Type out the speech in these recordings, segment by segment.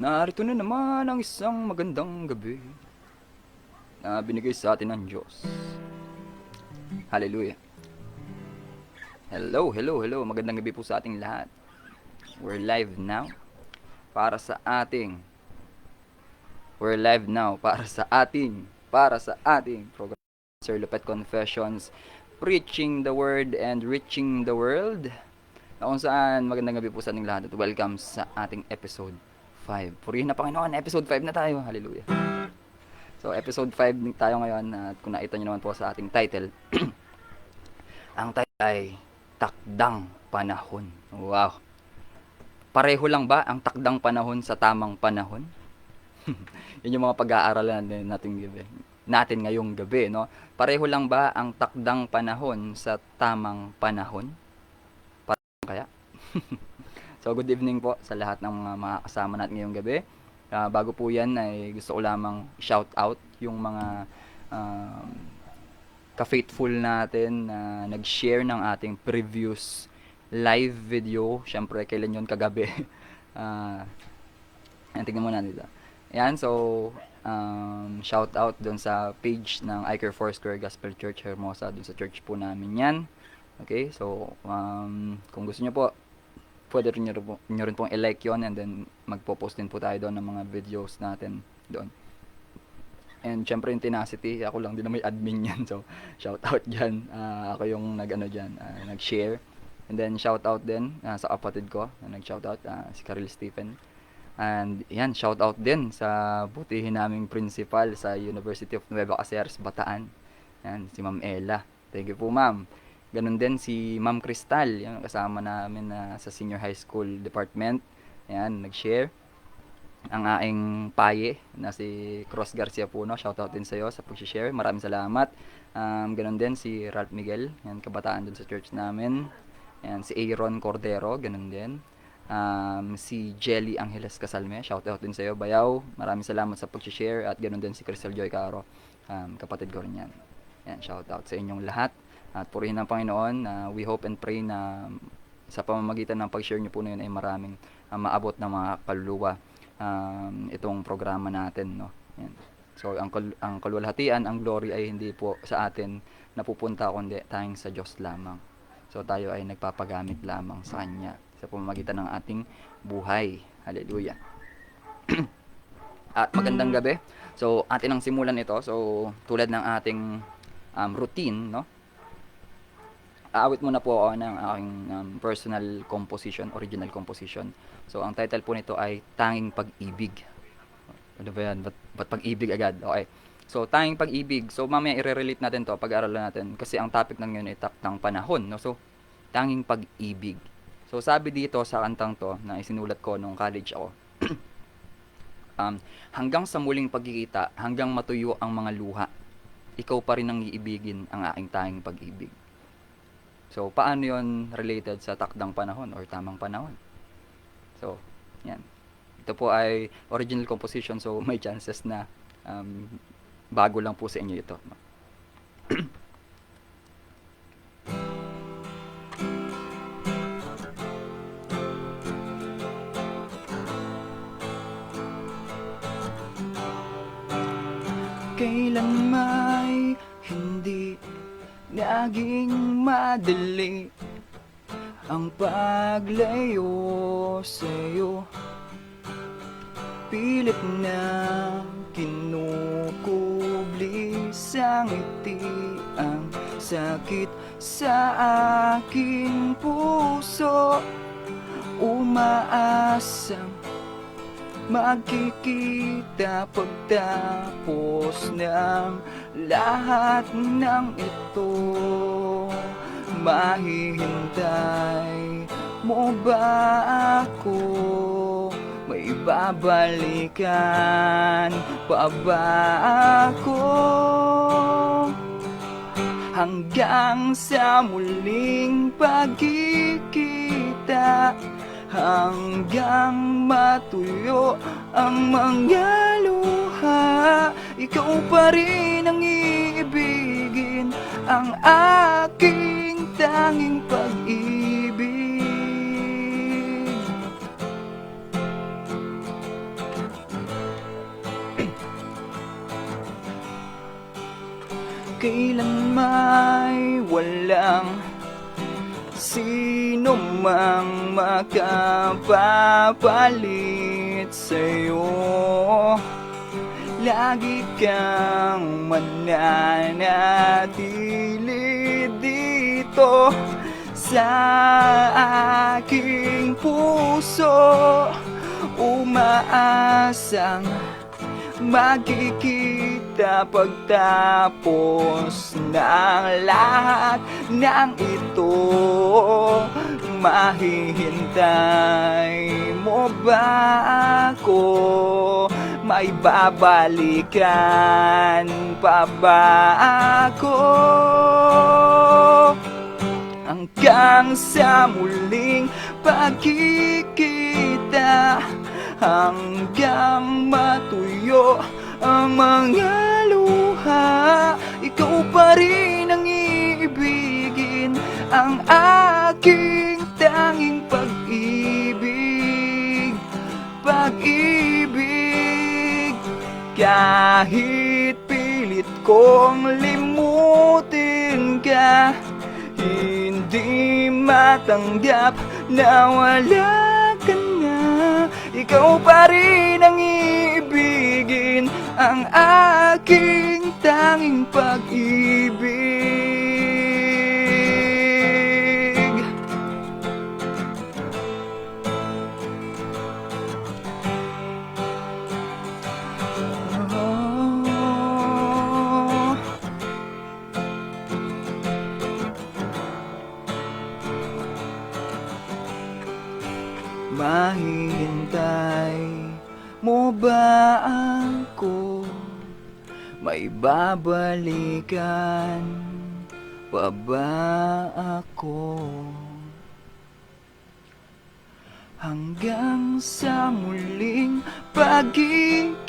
Narito na naman ang isang magandang gabi na binigay sa atin ng Diyos. Hallelujah. Hello. Magandang gabi po sa ating lahat. We're live now para sa ating We're live now para sa ating program, Sir Lupet Confessions, preaching the word and reaching the world. Na kung saan magandang gabi po sa ating lahat at welcome sa ating episode 5. Purihin na Panginoon, episode 5 na tayo. Hallelujah. So, episode 5 tayo ngayon at kung nakita nyo naman po sa ating title, ang title ay Takdang Panahon. Wow. Pareho lang ba ang takdang panahon sa tamang panahon? Yun yung mga pag-aaralan natin ngayong gabi, no? Pareho lang ba ang takdang panahon sa tamang panahon? Pareho kaya? So, good evening po sa lahat ng mga kasama natin ngayong gabi. Bago po yan, ay gusto ko lamang shout out yung mga um, ka-faithful natin na nag-share ng ating previous live video. Siyempre, kailan yun? Kagabi. uh, tingnan mo na dito. Yan, so, shout out doon sa page ng Iker Foursquare Gospel Church Hermosa, doon sa church po namin yan. Okay, so, kung gusto nyo po, pwede nyo rin pong i-like yun and then magpo-post din po tayo doon ng mga videos natin doon. And syempre yung Tenacity, ako lang din na may admin yan. So, shout out dyan. Ako yung nag-share. And then shout out din sa kapatid ko na nag-shout out, si Karil Stephen. And yan, shout out din sa butihin naming principal sa University of Nueva Ecija, Bataan. Yan, si Ma'am Ella. Thank you po, Ma'am. Ganun din si Ma'am Cristal, yan, kasama namin sa senior high school department. Yan, nag-share. Ang aking paye na si Cross Garcia Puno, shoutout din sa iyo sa pag-share. Maraming salamat. Ganun din si Ralph Miguel, yan, kabataan dun sa church namin. Yan, si Aaron Cordero, ganun din. Si Jelly Angeles Casalme, shoutout din sa iyo, Bayaw. Maraming salamat sa pag-share at ganun din si Crystal Joy Caro, kapatid ko rin yan. Yan, shoutout sa inyong lahat. At purihin ng Panginoon, we hope and pray na sa pamamagitan ng pag-share niyo po na yun ay maraming maabot ng mga kaluluwa itong programa natin, no. Yan. So ang kaluwalhatian, ang glory ay hindi po sa atin napupunta kundi tayong sa Diyos lamang. So tayo ay nagpapagamit lamang sa Kanya sa pamamagitan ng ating buhay. Hallelujah. At magandang gabi. So atin ang simulan ito. So tulad ng ating routine, no. Aawit muna po ako ng aking personal composition, original composition. So, ang title po nito ay Tanging Pag-ibig. Ano ba yan? Ba't pag-ibig agad? Okay. So, Tanging Pag-ibig. So, mamaya i-relate natin to, pag-aaralan natin. Kasi ang topic ng ngayon ay takdang panahon. No? So, Tanging Pag-ibig. So, sabi dito sa kantang to, na isinulat ko nung college ako, hanggang sa muling pagkikita, hanggang matuyo ang mga luha, ikaw pa rin ang iibigin ang aking tanging pag-ibig. So, paano yon related sa takdang panahon or tamang panahon? So, yan. Ito po ay original composition, so may chances na bago lang po sa inyo ito. Kailan may hindi naging madali ang paglayo sa'yo. Pilit na kinukubli sa ngiti ang sakit sa aking puso. Umaasang magkikita pagtapos ng lahat ng ito. Mahihintay mo ba ako? May babalikan pa ba ako? Hanggang sa muling pagkikita, hanggang matuyo ang mga luha, ikaw pa rin ang iibigin, ang aking tanging pag-ibig. kailan may walang sino mang makapapalit sa'yo. Lagi kang mananatili dito sa aking puso, umaasang magkikita pagtapos ng lahat ng ito. Mahihintay mo ba ako? May babalikan pa ba ako? Hanggang sa muling pagkikita, hanggang matuyo ang mga luha, ikaw pa rin ang iibigin, ang aking tanging pag-ibig. Pag-ibig, kahit pilit kong limutin ka, hindi matanggap na wala ka na. Ikaw pa rin ang iibigin, ang aking tanging pag-ibig. Mahihintay mo ba ako? May babalikan pa ba ako? Hanggang sa muling pagkikita,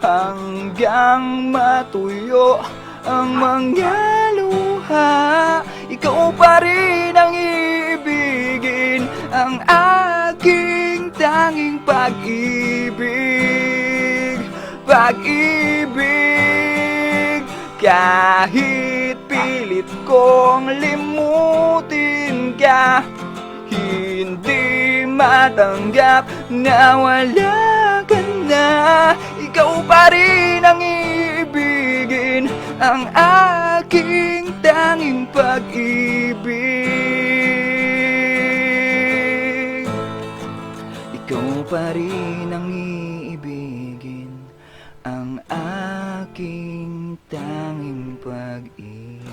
hanggang matuyo ang mga luha, ikaw pa rin ang iibigin, ang aking tanging pag-ibig. Pag-ibig, kahit pilit kong limutin ka, hindi matanggap na wala ka na. Ikaw pa rin ang iibigin, ang aking tanging pag-ibig. Ikaw pa rin ang iibigin, ang aking tanging pag-ibig.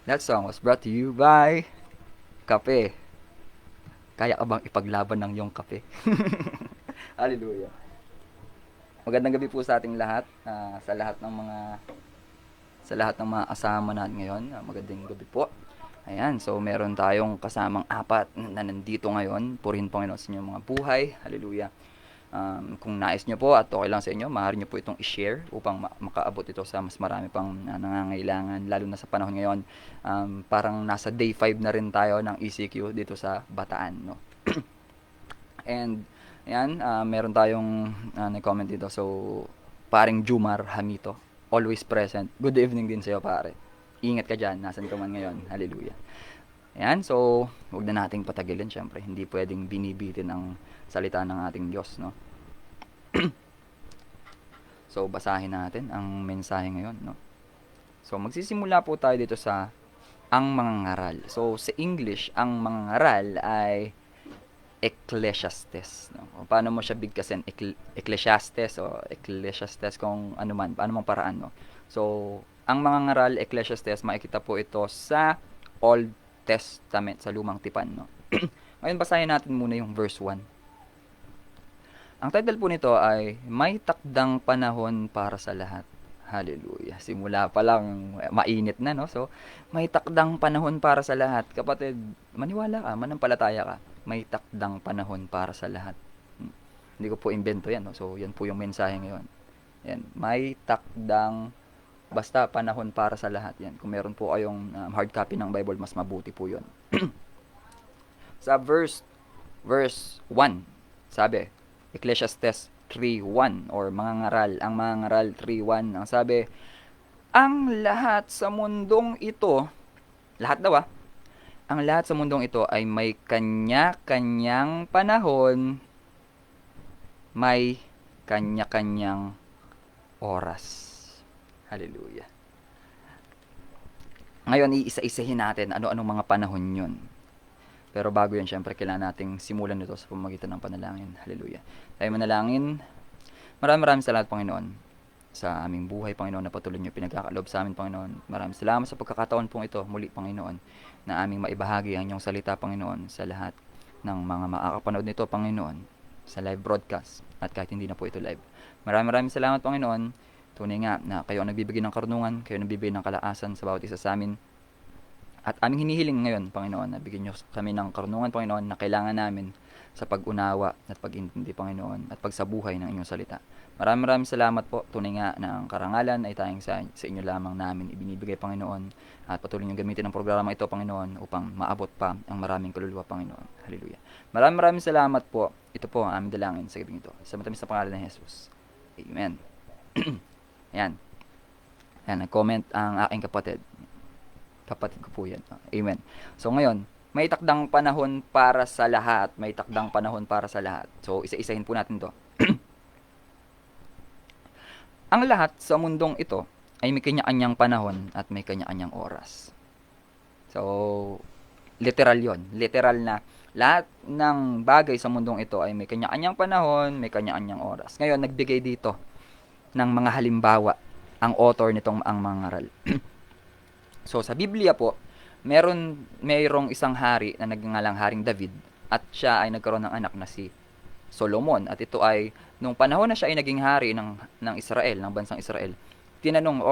That song was brought to you by Kape. Kaya ka bang ipaglaban ng iyong kape? Hallelujah. Magandang gabi po sa ating lahat, sa lahat ng mga kasama natin ngayon. Magandang gabi po. Ayan, so meron tayong kasamang apat na nandito ngayon. Purihin Panginoon sa inyong mga buhay. Hallelujah. Kung nais nyo po at okay lang sa inyo, maaari nyo po itong i-share upang makaabot ito sa mas marami pang nangangailangan, lalo na sa panahon ngayon. Parang nasa day 5 na rin tayo ng ECQ dito sa Bataan, no? And ayan, meron tayong nag-comment dito. So, paring Jumar Hamito, always present. Good evening din sa'yo, pare. Ingat ka dyan, nasan ka man ngayon. Hallelujah. Ayan, so, huwag na nating patagilin, syempre. Hindi pwedeng binibitin ang salita ng ating Diyos, no? So, basahin natin ang mensahe ngayon, no? So, magsisimula po tayo dito sa ang mga ngaral. So, sa English, ang mga ngaral ay Ecclesiastes, no? O, paano mo siya bigkasin? Ecclesiastes o Ecclesiastes kung ano man, paano mong paraan, no? So, ang mga ngaral, Ecclesiastes, makikita po ito sa Old Testament, sa Lumang Tipan, no? Ngayon, basahin natin muna yung verse 1. Ang title po nito ay May Takdang Panahon para sa Lahat. Hallelujah. Simula pa lang mainit na, no? So, may takdang panahon para sa lahat. Kapatid, maniwala ka, manampalataya ka. May takdang panahon para sa lahat. Hindi ko po invento yan, no? So, yan po yung mensahe ngayon. Yan. May takdang basta panahon para sa lahat. Yan. Kung meron po kayong hard copy ng Bible, mas mabuti po yun. Sa verse 1, sabi, Ecclesiastes 3:1 or mga ngaral, ang mga ngaral 3:1. Ang sabi, ang lahat sa mundong ito, lahat daw ang lahat sa mundong ito ay may kanya-kanyang panahon, may kanya-kanyang oras. Hallelujah. Ngayon, iisa-isahin natin ano-anong mga panahon yun. Pero bago yan, syempre, kailangan nating simulan ito sa pamamagitan ng panalangin. Hallelujah. Tayo manalangin. Maraming salamat, Panginoon, sa aming buhay, Panginoon, na patuloy niyo pinagkakalob sa amin, Panginoon. Maraming salamat sa pagkakataon pong ito, muli, Panginoon, na aming maibahagi ang inyong salita, Panginoon, sa lahat ng mga makakapanood nito, Panginoon, sa live broadcast, at kahit hindi na po ito live. Maraming salamat, Panginoon. Tunay nga na kayo ang nagbibigay ng karunungan, kayo ang nagbibigay ng kalakasan sa bawat isa sa amin. At aming hinihiling ngayon, Panginoon, na bigyan niyo kami ng karunungan, Panginoon, na kailangan namin sa pag-unawa at pag-intindi, Panginoon, at pagsabuhay ng inyong salita. Maraming salamat po. Tunay nga na ang karangalan ay tayong sa inyo lamang namin ibinibigay, Panginoon. At patuloy niyong gamitin ang programa ito, Panginoon, upang maabot pa ang maraming kaluluwa, Panginoon. Hallelujah. Maraming salamat po. Ito po ang aming dalangin sa gabing ito. Sa matamis na pangalan ni Jesus. Amen. Ayan. Ayan, nag-comment ang aking kapatid. Kapatid ko po yan. Amen. So ngayon, may takdang panahon para sa lahat. May takdang panahon para sa lahat. So isa-isahin po natin to. Ang lahat sa mundong ito ay may kanya-kanyang panahon at may kanya-kanyang oras. So, literal yon. Literal na lahat ng bagay sa mundong ito ay may kanya-kanyang panahon, may kanya-kanyang oras. Ngayon, nagbigay dito ng mga halimbawa ang author nitong ang mga ngaral. So, sa Biblia po, mayroong isang hari na nagngangalang Haring David at siya ay nagkaroon ng anak na si Solomon. At ito ay, nung panahon na siya ay naging hari ng Israel, ng bansang Israel, tinanong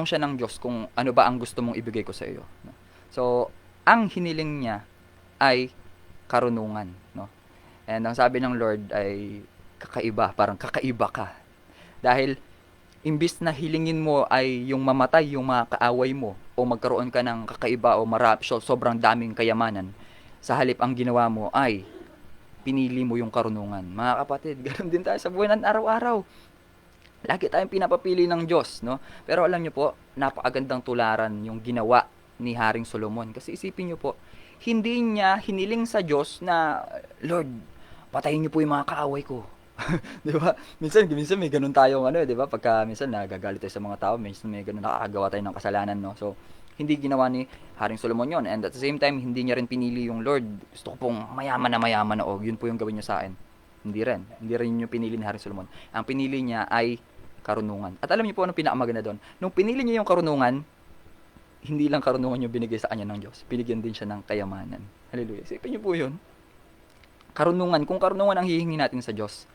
siya ng Diyos kung ano ba ang gusto mong ibigay ko sa iyo. So, ang hiniling niya ay karunungan. No? And ang sabi ng Lord ay kakaiba, parang kakaiba ka. Dahil imbis na hilingin mo ay yung mamatay yung mga kaaway mo o magkaroon ka ng kakaiba o sobrang daming kayamanan, sa halip ang ginawa mo ay pinili mo yung karunungan. Mga kapatid, ganoon din tayo sa buhay ng araw-araw. Lagi tayong pinapapili ng Diyos, no? Pero alam niyo po, napakagandang tularan yung ginawa ni Haring Solomon. Kasi isipin niyo po, hindi niya hiniling sa Diyos na, Lord, patayin niyo po yung mga kaaway ko. 'Di ba? Minsan may ganun tayong 'di ba? Pagka minsan nagagalit tayo sa mga tao, minsan may ganun nakakagawa tayo ng kasalanan, no? So, hindi ginawa ni Haring Solomon 'yon. And at the same time, hindi niya rin pinili yung Lord. Gusto ko pong mayaman na yun po yung gawin niyo sa akin. Hindi rin yung pinili ni Haring Solomon. Ang pinili niya ay karunungan. At alam niyo po anong pinakamaganda doon? Nung pinili niya yung karunungan, hindi lang karunungan yung binigay sa kanya ng Diyos. Binigyan din siya ng kayamanan. Hallelujah. Isipin niyo po 'yun. Karunungan, kung karunungan ang hihingi natin sa Diyos,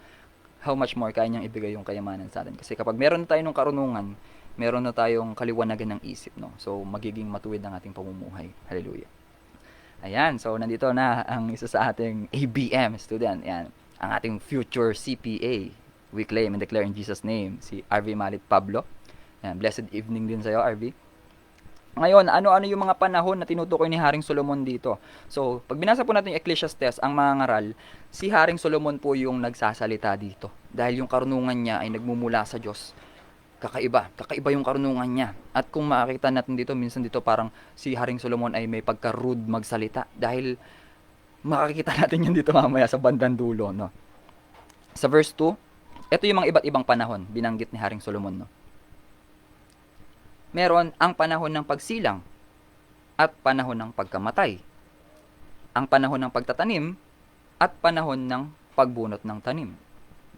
how much more kaya niyang ibigay yung kayamanan sa atin. Kasi kapag meron na tayo ng karunungan, meron na tayong kaliwanagan ng isip, no? So, magiging matuwid ang ating pamumuhay. Hallelujah. Ayan, so nandito na ang isa sa ating ABM student. Ayan, ang ating future CPA. We claim and declare in Jesus' name, si RV Malit Pablo. Ayan, blessed evening din sa'yo, RV. Ngayon, ano-ano yung mga panahon na tinutukoy ni Haring Solomon dito? So, pag binasa po natin yung Ecclesiastes, ang mga ngaral, si Haring Solomon po yung nagsasalita dito. Dahil yung karunungan niya ay nagmumula sa Diyos. Kakaiba yung karunungan niya. At kung makikita natin dito, minsan dito parang si Haring Solomon ay may pagka-rude magsalita. Dahil makikita natin yan dito mamaya sa bandang dulo. No? Sa verse 2, ito yung mga iba't ibang panahon binanggit ni Haring Solomon. No? Meron ang panahon ng pagsilang at panahon ng pagkamatay. Ang panahon ng pagtatanim at panahon ng pagbunot ng tanim.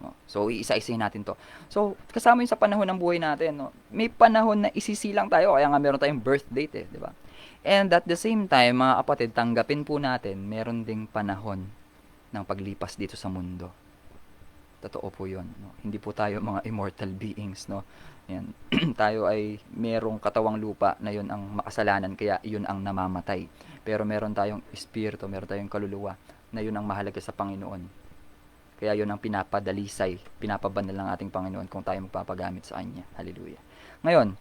No? So, iisa-isahin natin to. So, kasama yun sa panahon ng buhay natin. No? May panahon na isisilang tayo, kaya nga meron tayong birth date, di ba? And at the same time, mga kapatid, tanggapin po natin, meron ding panahon ng paglipas dito sa mundo. Totoo po yun. No? Hindi po tayo mga immortal beings, no? Yan. Tayo ay merong katawang lupa na yun ang makasalanan, kaya yun ang namamatay. Pero meron tayong espiritu, meron tayong kaluluwa na yun ang mahalaga sa Panginoon. Kaya yun ang pinapadalisay, pinapabanal ng ating Panginoon kung tayo magpapagamit sa Kanya. Hallelujah. Ngayon,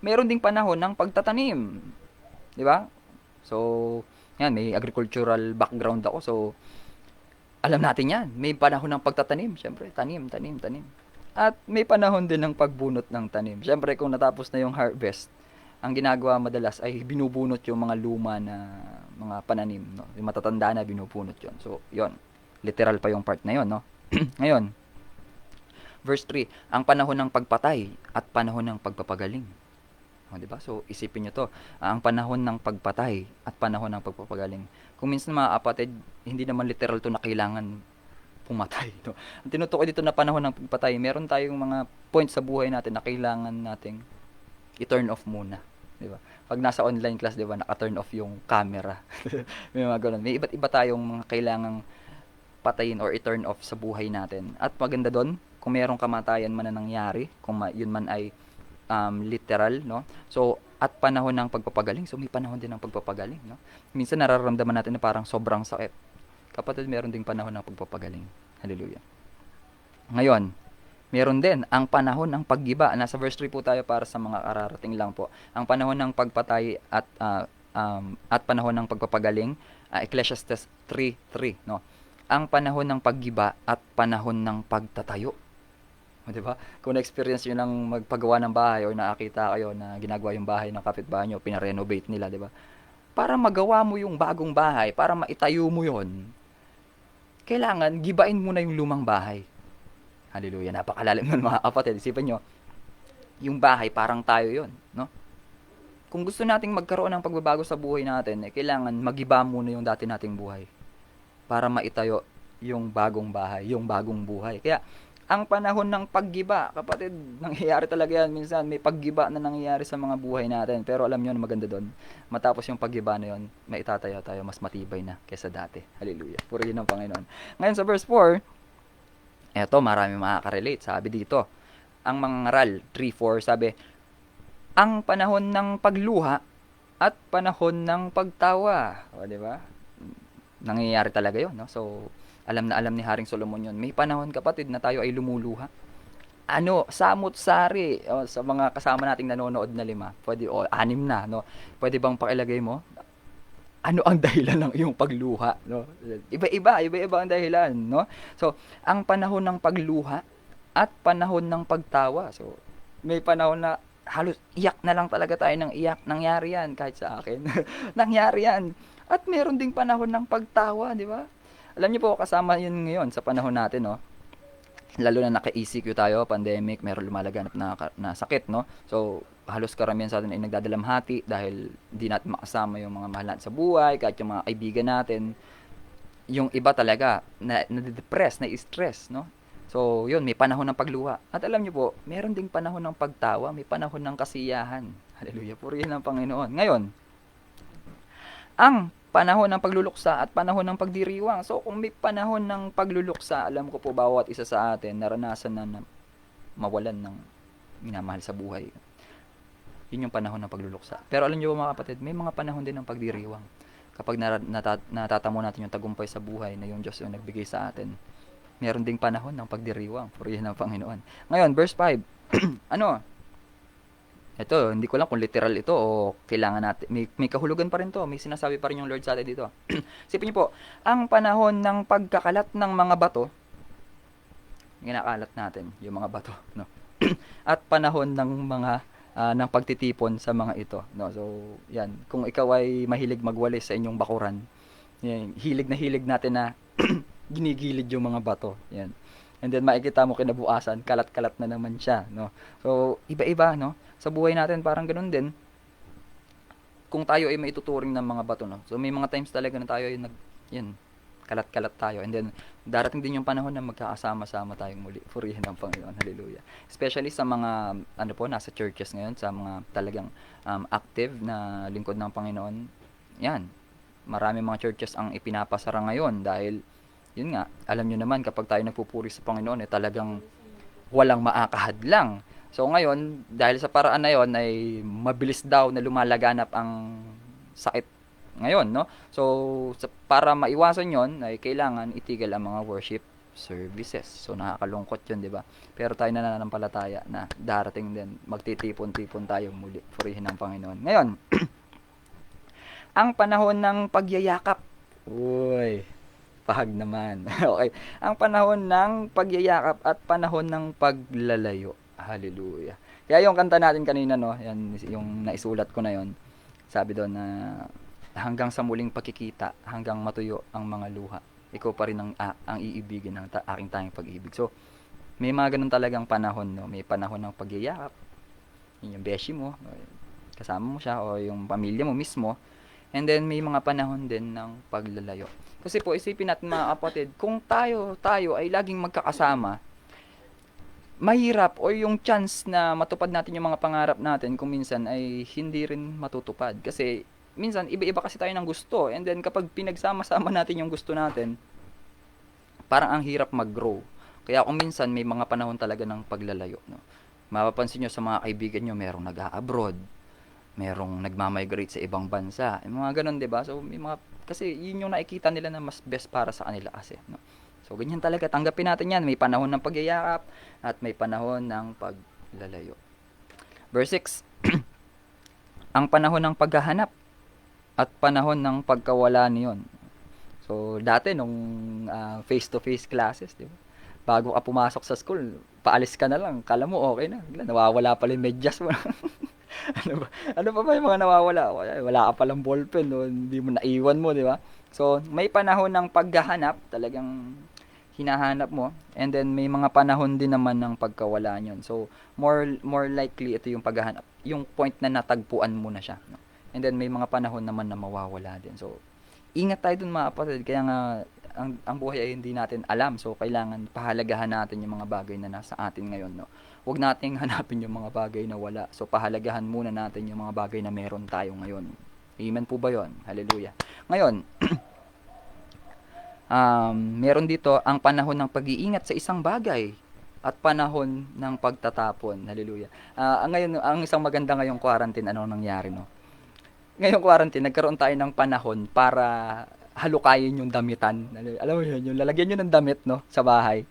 meron ding panahon ng pagtatanim. Di ba? So, yan, may agricultural background ako. So, Alam natin yan. May panahon ng pagtatanim. Siyempre, tanim, tanim, tanim. At may panahon din ng pagbunot ng tanim. Siyempre, kung natapos na yung harvest, ang ginagawa madalas ay binubunot yung mga luma na mga pananim. No? Yung matatanda na binubunot yon. So, yon. Literal pa yung part na yon. No? Ngayon, verse 3, ang panahon ng pagpatay at panahon ng pagpapagaling. O, diba? So, isipin nyo to. Ang panahon ng pagpatay at panahon ng pagpapagaling. Kung minsan mga kapatid, hindi naman literal to na kailangan pumatay. No? Ang tinutukoy dito na panahon ng pagpatay, meron tayong mga points sa buhay natin na kailangan nating i-turn off muna. Diba? Pag nasa online class, diba, naka-turn off yung camera. May mga ganun. May iba't iba tayong mga kailangang patayin or i-turn off sa buhay natin. At maganda doon, kung merong kamatayan man na nangyari, kung yun man ay literal, no? So, at panahon ng pagpapagaling. So, may panahon din ng pagpapagaling, no? Minsan nararamdaman natin na parang sobrang sakit. Kapatid, meron ding panahon ng pagpapagaling. Hallelujah. Ngayon, meron din ang panahon ng paggiba. Nasa verse 3 po tayo para sa mga kararating lang po. Ang panahon ng pagpatay at panahon ng pagpapagaling, Ecclesiastes 3:3, no? Ang panahon ng paggiba at panahon ng pagtatayo. O, di ba? Kung na-experience nyo lang magpagawa ng bahay or nakakita kayo na ginagawa yung bahay ng kapitbahay nyo, pinarenovate nila, di ba? Para magawa mo yung bagong bahay, para maitayo mo yon, kailangan gibain mo na yung lumang bahay. Hallelujah. Napakalalim nun mga kapatid. Isipin nyo, yung bahay parang tayo yon, no? Kung gusto nating magkaroon ng pagbabago sa buhay natin, kailangan magiba muna yung dati nating buhay para maitayo yung bagong bahay, yung bagong buhay. Kaya, ang panahon ng paggiba, kapatid, nangyayari talaga yan. Minsan, may paggiba na nangyayari sa mga buhay natin. Pero alam nyo na maganda doon. Matapos yung paggiba na yun, may itataya tayo mas matibay na kesa dati. Hallelujah. Purihin ng Panginoon. Ngayon sa verse 4, eto, marami makaka-relate. Sabi dito, ang mga ngaral, 3:4, sabi, ang panahon ng pagluha at panahon ng pagtawa. O, di ba? Nangyayari talaga yun, no? So, alam na alam ni Haring Solomon yun. May panahon, kapatid, na tayo ay lumuluha. Ano, samot-sari, sa mga kasama nating nanonood na 5, pwede, 6 na, no? Pwede bang pakilagay mo? Ano ang dahilan ng iyong pagluha, no? Iba-iba ang dahilan, no? So, ang panahon ng pagluha at panahon ng pagtawa. So, may panahon na halos iyak na lang talaga tayo ng iyak. Nangyari yan kahit sa akin. Nangyari yan. At meron ding panahon ng pagtawa, di ba? Alam niyo po, kasama yun ngayon sa panahon natin, no? Lalo na naka-ECQ tayo, pandemic, meron lumalaganap na sakit, no? So, halos karamihan sa atin ay nagdadalamhati dahil di natin makasama yung mga mahal natin sa buhay, kahit yung mga kaibigan natin. Yung iba talaga, na-depress, na-stress, no? So, yun, may panahon ng pagluha. At alam niyo po, meron ding panahon ng pagtawa, may panahon ng kasiyahan. Hallelujah, purihin ang Panginoon. Ngayon, ang panahon ng pagluluksa at panahon ng pagdiriwang. So, kung may panahon ng pagluluksa, alam ko po bawat isa sa atin naranasan na mawalan ng minamahal sa buhay. Yun yung panahon ng pagluluksa. Pero alam niyo mga kapatid, may mga panahon din ng pagdiriwang. Kapag natatamo natin yung tagumpay sa buhay na yung Diyos yung nagbigay sa atin, meron ding panahon ng pagdiriwang. Purihin ng Panginoon. Ngayon, verse 5. Ano? Ito, hindi ko lang kung literal ito o kailangan natin. May kahulugan pa rin to. May sinasabi pa rin yung Lord sa atin dito. Isipin niyo po, ang panahon ng pagkakalat ng mga bato, ginakalat natin yung mga bato, no? At panahon ng mga ng pagtitipon sa mga ito, no? So, yan. Kung ikaw ay mahilig magwalis sa inyong bakuran, yan, hilig natin na ginigilid yung mga bato. Yan. And then makikita mo kinabukasan, kalat-kalat na naman siya, no? So, iba-iba, no? Sa buhay natin parang ganoon din. Kung tayo ay maituturing ng mga bato, no? So, may mga times talaga na tayo ay kalat-kalat tayo. And then darating din yung panahon na magkakasama-sama tayong muli. Purihin ang Panginoon. Hallelujah. Especially sa mga nasa churches ngayon, sa mga talagang active na lingkod ng Panginoon. Yan. Marami mga churches ang ipinapasara ngayon dahil yun nga, alam nyo naman kapag tayo nagpupuri sa Panginoon talagang walang maakahadlang. So ngayon, dahil sa paraan na yon ay mabilis daw na lumalaganap ang sakit ngayon, no? So para maiwasan yon ay kailangan itigil ang mga worship services. So nakakalungkot yun, di ba? Pero tayo nananampalataya na darating din, magtitipon-tipon tayo muli. Purihin ang Panginoon. Ngayon, ang panahon ng pagyayakap. Uy, Pahag naman. Okay. Ang panahon ng pagyayakap at panahon ng paglalayo. Hallelujah. Kaya yung kanta natin kanina, no, yan, yung naisulat ko na yon. Sabi doon na hanggang sa muling pagkikita, hanggang matuyo ang mga luha. Ikaw pa rin ang iibigin ng aking tanging pag-ibig. So, may mga ganun talagang panahon, no. May panahon ng pagyayakap, yung beshi mo, kasama mo siya, o yung pamilya mo mismo. And then, may mga panahon din ng paglalayo. Kasi po, isipin natin mga kapatid, kung tayo ay laging magkakasama, mahirap o yung chance na matupad natin yung mga pangarap natin kung minsan ay hindi rin matutupad. Kasi minsan iba-iba kasi tayo ng gusto, and then kapag pinagsama-sama natin yung gusto natin, parang ang hirap mag-grow. Kaya kung minsan may mga panahon talaga ng paglalayo, no. Mapapansin nyo sa mga kaibigan nyo, merong nag-a-abroad, merong nagmamigrate sa ibang bansa. Yung mga ganun, 'di ba? So may mga kasi yun yung nakikita nila na mas best para sa kanila kasi, no. So ganyan talaga, tanggapin natin 'yan. May panahon ng pagyayakap at may panahon ng paglalayo. Verse 6. Ang panahon ng paghahanap at panahon ng pagkawala niyon. So dati nung face-to-face classes, 'di ba? Bago ka pumasok sa school, paalis ka na lang, kala mo okay na. Bigla nawawala pala yung medyas mo. Ano pa ba yung mga nawawala? Wala ka palang ballpen, no? Hindi mo naiwan mo, di ba? So, may panahon ng paghahanap, talagang hinahanap mo. And then, may mga panahon din naman ng pagkawala nyon. So, more likely, ito yung paghahanap. Yung point na natagpuan mo na siya. No? And then, may mga panahon naman na mawawala din. So, ingat tayo dun mga kapatid. Kaya nga, ang buhay ay hindi natin alam. So, kailangan pahalagahan natin yung mga bagay na nasa atin ngayon, no? Huwag nating hanapin yung mga bagay na wala. So, pahalagahan muna natin yung mga bagay na meron tayo ngayon. Amen po ba yun? Hallelujah. Ngayon, meron dito ang panahon ng pag-iingat sa isang bagay at panahon ng pagtatapon. Hallelujah. Ngayon, ang isang maganda ngayong quarantine, anong nangyari, no? Ngayong quarantine, nagkaroon tayo ng panahon para halukayin yung damitan. Alam mo yun, yung lalagyan nyo ng damit, no, sa bahay.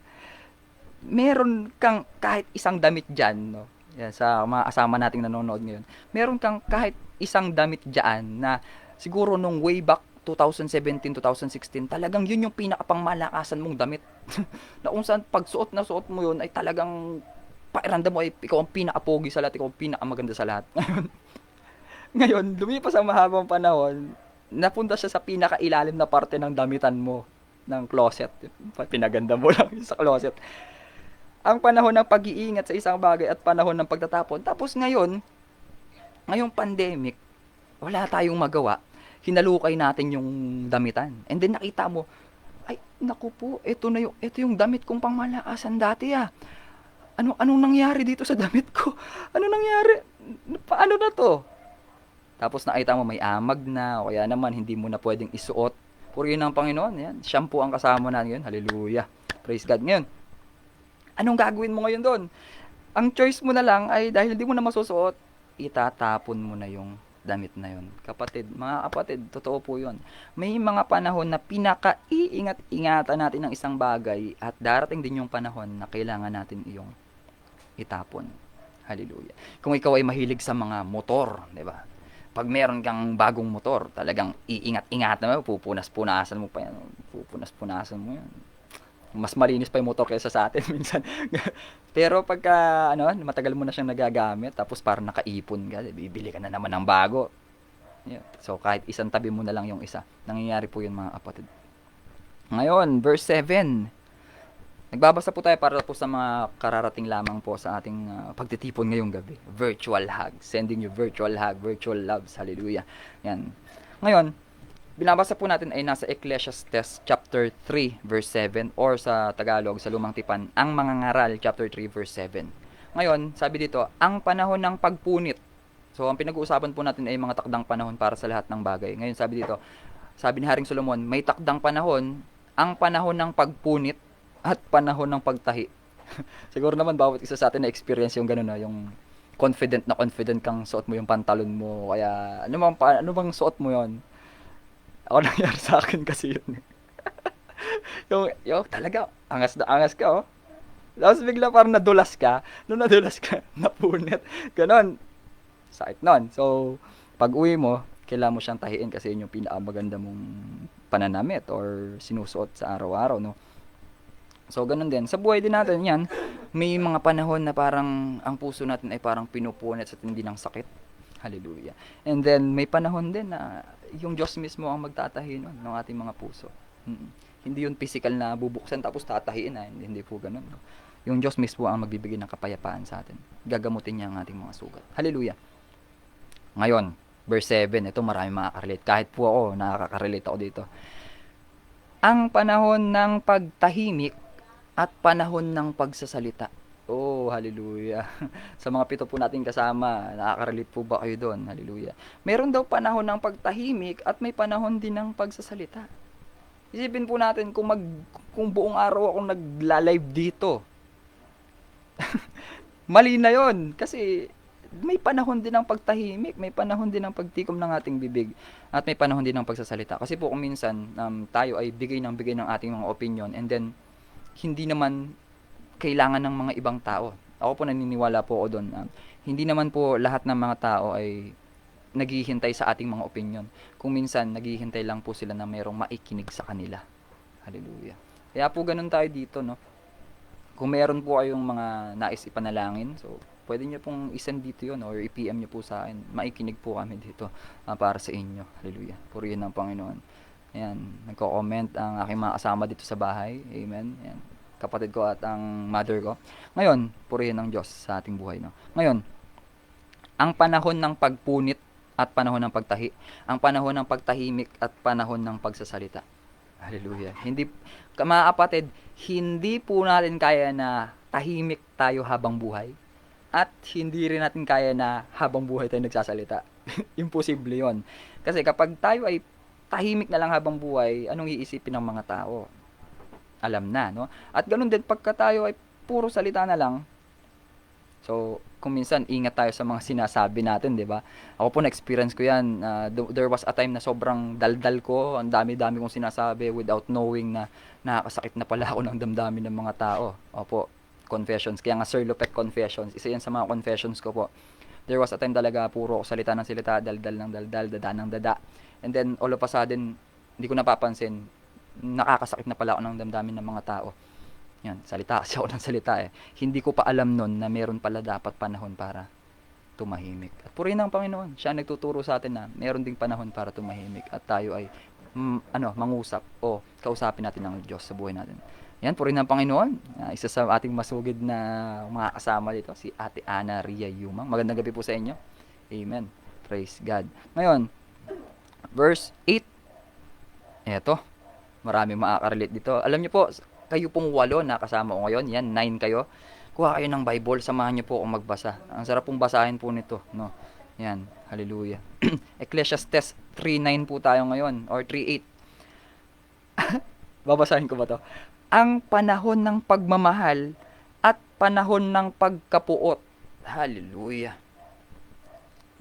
Meron kang kahit isang damit dyan, no, yan, sa mga kasama nating nanonood ngayon, meron kang kahit isang damit dyan na siguro nung way back 2017, 2016, talagang yun yung pinakapangmalakasan mong damit. Na kung saan pagsuot na suot mo yun ay talagang pakiramdam mo ay ikaw ang pinakapogi sa lahat, ikaw ang pinakamaganda sa lahat. Ngayon, lumipas ang mahabang panahon, napunta siya sa pinakailalim na parte ng damitan mo ng closet. Pinaganda mo lang sa closet. Ang panahon ng pag-iingat sa isang bagay at panahon ng pagtatapon. Tapos ngayong pandemic, wala tayong magawa. Hinalukay natin yung damitan. And then nakita mo, ay, naku po, ito yung damit kong pangmalakasan dati ah. Anong nangyari dito sa damit ko? Ano nangyari? Paano na to? Tapos nakita mo may amag na, o kaya naman hindi mo na pwedeng isuot. Purihin ng Panginoon, yan. Shampoo ang kasama natin yun. Hallelujah. Praise God. Ngayon, anong gagawin mo ngayon doon? Ang choice mo na lang ay dahil hindi mo na masusuot, itatapon mo na yung damit na yun. Kapatid, mga kapatid, totoo po yun. May mga panahon na pinaka-iingat-ingatan natin ng isang bagay at darating din yung panahon na kailangan natin iyong itapon. Hallelujah. Kung ikaw ay mahilig sa mga motor, di ba? Pag meron kang bagong motor, talagang iingat-ingatan mo, pupunas-punasan mo pa yan. Pupunas-punasan mo yan. Mas malinis pa yung motor kaysa sa atin minsan. Pero pagka matagal mo na siyang nagagamit, tapos parang nakaipon ka, bibili ka na naman ng bago. Yeah. So kahit isang tabi mo na lang yung isa. Nangyayari po yun mga kapatid. Ngayon, verse 7. Nagbabasa po tayo para po sa mga kararating lamang po sa ating pagtitipon ngayong gabi. Virtual hug. Sending you virtual hug, virtual loves. Hallelujah. Yan. Ngayon, binabasa po natin ay nasa Ecclesiastes chapter 3 verse 7 or sa Tagalog, sa Lumang Tipan, ang mga ngaral chapter 3 verse 7. Ngayon, sabi dito, ang panahon ng pagpunit. So, ang pinag-uusapan po natin ay mga takdang panahon para sa lahat ng bagay. Ngayon, sabi dito, sabi ni Haring Solomon, may takdang panahon, ang panahon ng pagpunit at panahon ng pagtahi. Siguro naman bawat isa sa atin na experience yung gano'n na, yung confident kang suot mo yung pantalon mo, kaya ano bang suot mo yon? Ako nangyari sa akin kasi yun. yung talaga, angas na angas ka, oh. Tapos bigla parang nadulas ka. Nung nadulas ka, napunit. Ganon. Sakit nun. So, pag uwi mo, kailangan mo siyang tahiin kasi yun yung pinakamaganda mong pananamit or sinusuot sa araw-araw, no? So, ganun din. Sa buhay din natin, yan, may mga panahon na parang ang puso natin ay parang pinupunit sa tindi ng sakit. Hallelujah. And then, may panahon din na yung Diyos mismo ang magtatahi nun ng ating mga puso. Hindi yun physical na bubuksan tapos tatahiin na. Hindi po ganun. No? Yung Diyos mismo ang magbibigay ng kapayapaan sa atin. Gagamutin niya ang ating mga sugat. Hallelujah. Ngayon, verse 7, ito marami makakarelate. Kahit po ako, nakaka-relate ako dito. Ang panahon ng pagtahimik at panahon ng pagsasalita. Oh, hallelujah. Sa mga pito po natin kasama, nakaka-relate po ba kayo doon? Hallelujah. Meron daw panahon ng pagtahimik at may panahon din ng pagsasalita. Isipin po natin kung buong araw akong nagla-live dito. Mali na 'yon kasi may panahon din ng pagtahimik, may panahon din ng pagtikom ng ating bibig, at may panahon din ng pagsasalita. Kasi po kung minsan tayo ay bigay ng ating mga opinion, and then hindi naman kailangan ng mga ibang tao. Ako po naniniwala po ako doon. Hindi naman po lahat ng mga tao ay naghihintay sa ating mga opinion. Kung minsan, naghihintay lang po sila na mayroong maikinig sa kanila. Hallelujah. Kaya po ganun tayo dito, no? Kung meron po kayong mga nais ipanalangin, so pwede nyo pong isend dito yun or i-PM nyo po sa akin. Maikinig po kami dito para sa inyo. Hallelujah. Purihin ng Panginoon. Ayan, nagko-comment ang aking mga kasama dito sa bahay. Amen. Ayan, kapatid ko at ang mother ko. Ngayon, purihin ng Diyos sa ating buhay, no? Ngayon, ang panahon ng pagpunit at panahon ng pagtahi. Ang panahon ng pagtahimik at panahon ng pagsasalita. Hallelujah. Hindi, mga kapatid, hindi po natin kaya na tahimik tayo habang buhay. At hindi rin natin kaya na habang buhay tayo nagsasalita. Imposible yon. Kasi kapag tayo ay tahimik na lang habang buhay, anong iisipin ng mga tao? Alam na, no? At ganun din, pagka tayo ay puro salita na lang, so, kung minsan, ingat tayo sa mga sinasabi natin, di ba? Ako po, na-experience ko yan. There was a time na sobrang daldal ko. Ang dami-dami kong sinasabi without knowing na nakakasakit na pala ako ng damdamin ng mga tao. Opo, confessions. Kaya nga, Sir Lopec Confessions. Isa yan sa mga confessions ko po. There was a time talaga, puro salita ng salita, daldal ng daldal, dada ng dada. And then, all of a sudden, hindi ko napapansin, nakakasakit na pala ako ng damdamin ng mga tao. Yan, salita kasi ako ng salita eh. Hindi ko pa alam nun na meron pala dapat panahon para tumahimik. At purihin ng Panginoon, siya nagtuturo sa atin na meron ding panahon para tumahimik at tayo ay mangusap o kausapin natin ng Diyos sa buhay natin. Yan, purihin ng Panginoon. Isa sa ating masugid na mga kasama dito, si Ate Ana Ria Yumang. Magandang gabi po sa inyo. Amen. Praise God. Ngayon, verse 8. Eto, maraming makaka-relate dito. Alam niyo po, kayo pong 8 na kasama ko ngayon, yan, 9 kayo. Kuha kayo ng Bible, samahan niyo po akong magbasa. Ang sarap pong basahin po nito, no? Yan, hallelujah. Ecclesiastes 3:9 po tayo ngayon, or 3:8. Babasahin ko ba to? Ang panahon ng pagmamahal at panahon ng pagkapuot. Hallelujah.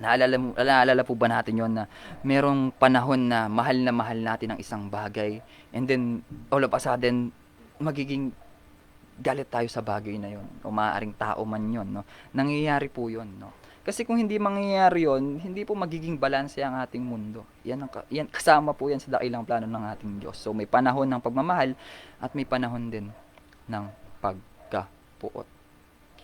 Naalala po ba natin yon na merong panahon na mahal natin ang isang bagay, and then all of a sudden magiging galit tayo sa bagay na yon, o maaaring tao man yon, no? Nangyayari po yon, no? Kasi kung hindi mangyayari yon, hindi po magiging balanse ang ating mundo. Yan kasama po yan sa dakilang plano ng ating Diyos. So may panahon ng pagmamahal at may panahon din ng pagkapuot.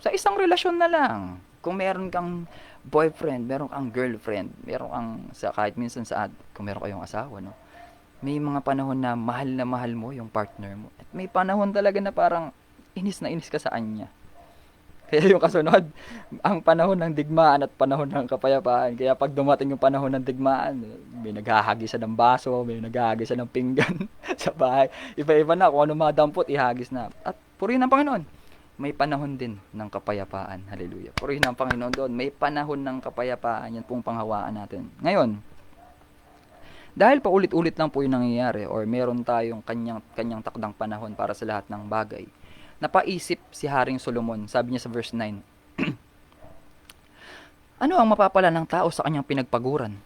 Sa isang relasyon na lang, kung meron kang boyfriend, meron kang girlfriend, meron kang kahit minsan kung meron kayong asawa, no? May mga panahon na mahal mo yung partner mo. At may panahon talaga na parang inis na inis ka sa kanya. Kaya yung kasunod, ang panahon ng digmaan at panahon ng kapayapaan. Kaya pag dumating yung panahon ng digmaan, may naghahagis ng baso, may naghahagis ng pinggan sa bahay. Iba-iba na, kung ano madampot, ihagis na. At purihin ng Panginoon, may panahon din ng kapayapaan. Hallelujah. Purihin ng Panginoon doon, may panahon ng kapayapaan. Yan pong panghawaan natin. Ngayon, dahil paulit-ulit lang po yung nangyayari, or meron tayong kanyang takdang panahon para sa lahat ng bagay, napaisip si Haring Solomon. Sabi niya sa verse 9, ano ang mapapala ng tao sa kanyang pinagpaguran?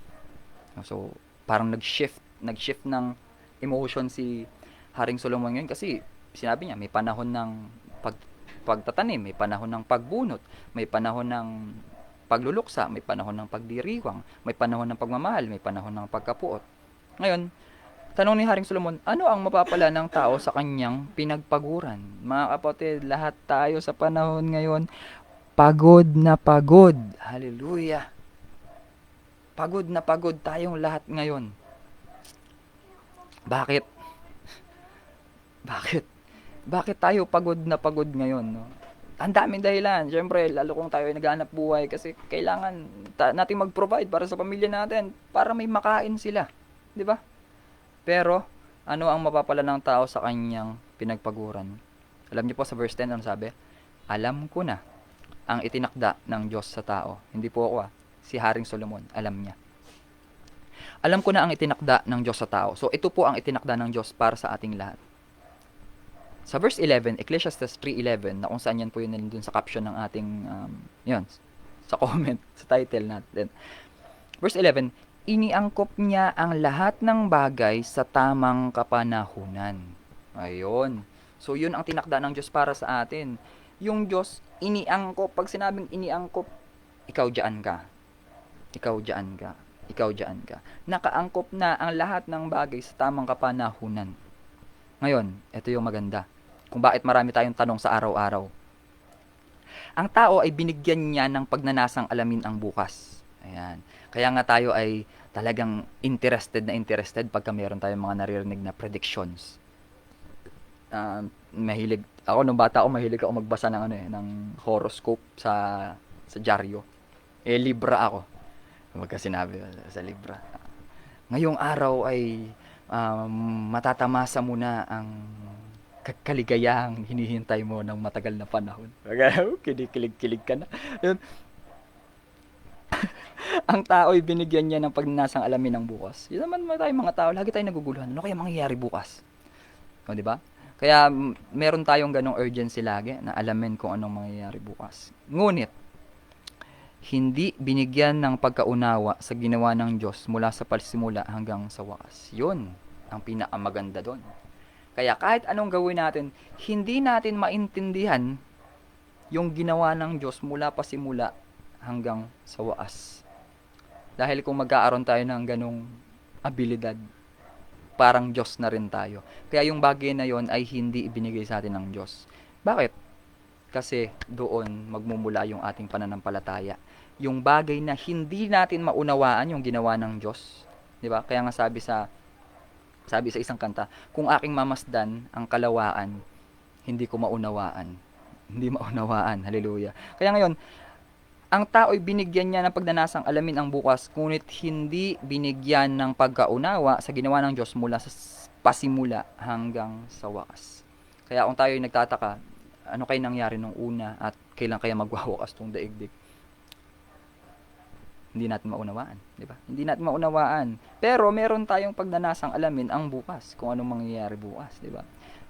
So, parang nag-shift ng emotion si Haring Solomon ngayon, kasi sinabi niya, may panahon ng pagtatanim, may panahon ng pagbunot, may panahon ng pagluluksa, may panahon ng pagdiriwang, may panahon ng pagmamahal, may panahon ng pagkapuot. Ngayon, Tanong ni Haring Solomon, ano ang mapapala ng tao sa kanyang pinagpaguran? Mga kapatid, lahat tayo sa panahon ngayon, pagod na pagod. Hallelujah. Pagod na pagod tayong lahat ngayon. Bakit? Bakit? Bakit tayo pagod na pagod ngayon? No? Ang daming dahilan. Siyempre, lalo kung tayo ay naghahanap buhay kasi kailangan natin mag-provide para sa pamilya natin para may makain sila. Di ba? Pero, ano ang mapapala ng tao sa kanyang pinagpaguran? Alam niyo po sa verse 10, ano sabi? Alam ko na ang itinakda ng Diyos sa tao. Hindi po ako si Haring Solomon, alam niya. Alam ko na ang itinakda ng Diyos sa tao. So, ito po ang itinakda ng Diyos para sa ating lahat. Sa verse 11, Ecclesiastes 3:11, na kung saan yan po yun dun sa caption ng ating, yun, sa comment, sa title natin. Verse 11, iniangkop niya ang lahat ng bagay sa tamang kapanahunan. Ayun. So, yun ang tinakda ng Diyos para sa atin. Yung Diyos, iniangkop. Pag sinabing iniangkop, ikaw dyan ka. Ikaw dyan ka. Ikaw dyan ka. Nakaangkop na ang lahat ng bagay sa tamang kapanahunan. Ngayon, ito yung maganda. Kung bakit marami tayong tanong sa araw-araw. Ang tao ay binigyan niya ng pagnanasang alamin ang bukas. Ayan. Kaya nga tayo ay talagang interested pagka meron tayong mga naririnig na predictions. Mahilig ako nung bata ako, mahilig ako magbasa ng ng horoscope sa dyaryo. Libra ako. Magka sinabi sa Libra. Ngayong araw ay matatamasa mo na ang kaligayahang hinihintay mo ng matagal na panahon. Kinikilig-kilig ka na. Yun. Ang tao ay binigyan niya ng pagnanasang alamin ng bukas. Yun naman tayong mga tao, lagi tayong naguguluhan. Ano kaya mangyayari bukas? O, di ba? Kaya meron tayong ganong urgency lagi na alamin kung anong mangyayari bukas. Ngunit, hindi binigyan ng pagkaunawa sa ginawa ng Diyos mula sa pagsimula hanggang sa wakas. Yun ang pinakamaganda doon. Kaya kahit anong gawin natin, hindi natin maintindihan yung ginawa ng Diyos mula pa simula hanggang sa wakas. Dahil kung magkaaroon tayo ng ganong abilidad, parang Diyos na rin tayo. Kaya yung bagay na yon ay hindi ibinigay sa atin ng Diyos. Bakit? Kasi doon magmumula yung ating pananampalataya. Yung bagay na hindi natin maunawaan yung ginawa ng Diyos. 'Di ba? Kaya nga sabi sa isang kanta, kung aking mamasdan ang kalawaan, hindi ko maunawaan. Hindi maunawaan. Hallelujah. Kaya ngayon, ang tao ay binigyan niya ng pagnanasang alamin ang bukas, ngunit hindi binigyan ng pagkaunawa sa ginawa ng Diyos mula sa pasimula hanggang sa wakas. Kaya kung tayo ay nagtataka, ano kayo nangyari nung una at kailan kaya magwawakas tong daigdig? Hindi natin maunawaan, di ba? Hindi natin maunawaan. Pero meron tayong pagnanasang alamin ang bukas, kung anong mangyayari bukas, di ba?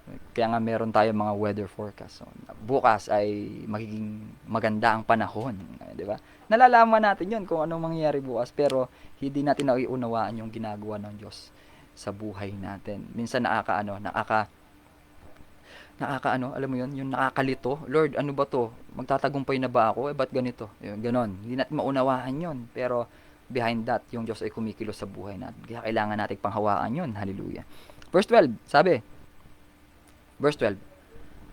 Kaya nga meron tayong mga weather forecast. So, bukas ay magiging maganda ang panahon, di ba? Nalalaman natin 'yon kung anong mangyayari bukas, pero hindi natin nauunawaan yung ginagawa ng Diyos sa buhay natin. Minsan nakakaano, alam mo 'yon, yung nakakalito. Lord, ano ba 'to? Magtatagumpay na ba ako? Ba't ganito? Yun, ganon. Hindi natin maunawaan 'yon, pero behind that, yung Diyos ay kumikilos sa buhay natin. Kaya kailangan nating panghawaan 'yon. Hallelujah. Verse 12, sabi, verse 12,